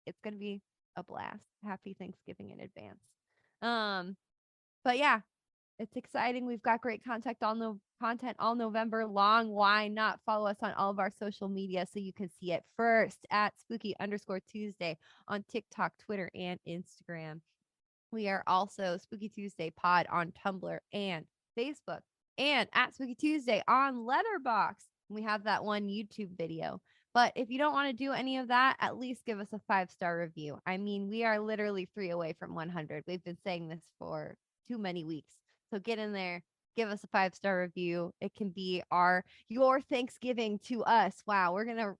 it's gonna be a blast. Happy Thanksgiving in advance. But yeah, it's exciting. We've got great content all November long. Why not follow us on all of our social media so you can see it first at spooky_Tuesday on TikTok, Twitter, and Instagram. We are also Spooky Tuesday Pod on Tumblr and Facebook, and at Spooky Tuesday on Letterboxd. We have that one YouTube video. But if you don't want to do any of that, at least give us a 5-star review. I mean, we are literally 3 away from 100. We've been saying this for too many weeks. So get in there, give us a 5-star review. It can be your Thanksgiving to us. Wow, we're gonna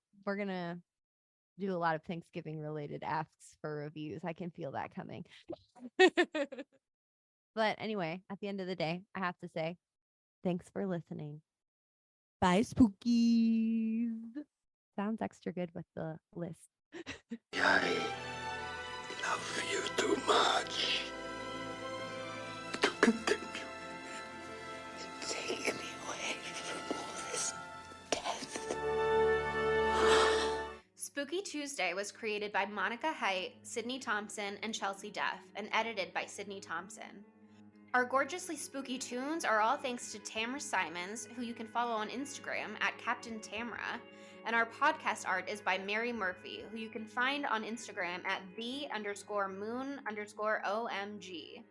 do a lot of Thanksgiving related asks for reviews. I can feel that coming. But anyway, at the end of the day, I have to say thanks for listening. bye, spookies. Sounds extra good with the list. I love you too much to continue. Take me away from all this death. Spooky Tuesday was created by Monica Haidt, Sydney Thompson, and Chelsea Duff, and edited by Sydney Thompson. Our gorgeously spooky tunes are all thanks to Tamara Simons, who you can follow on Instagram at Captain Tamara, and our podcast art is by Mary Murphy, who you can find on Instagram at the_moon_OMG.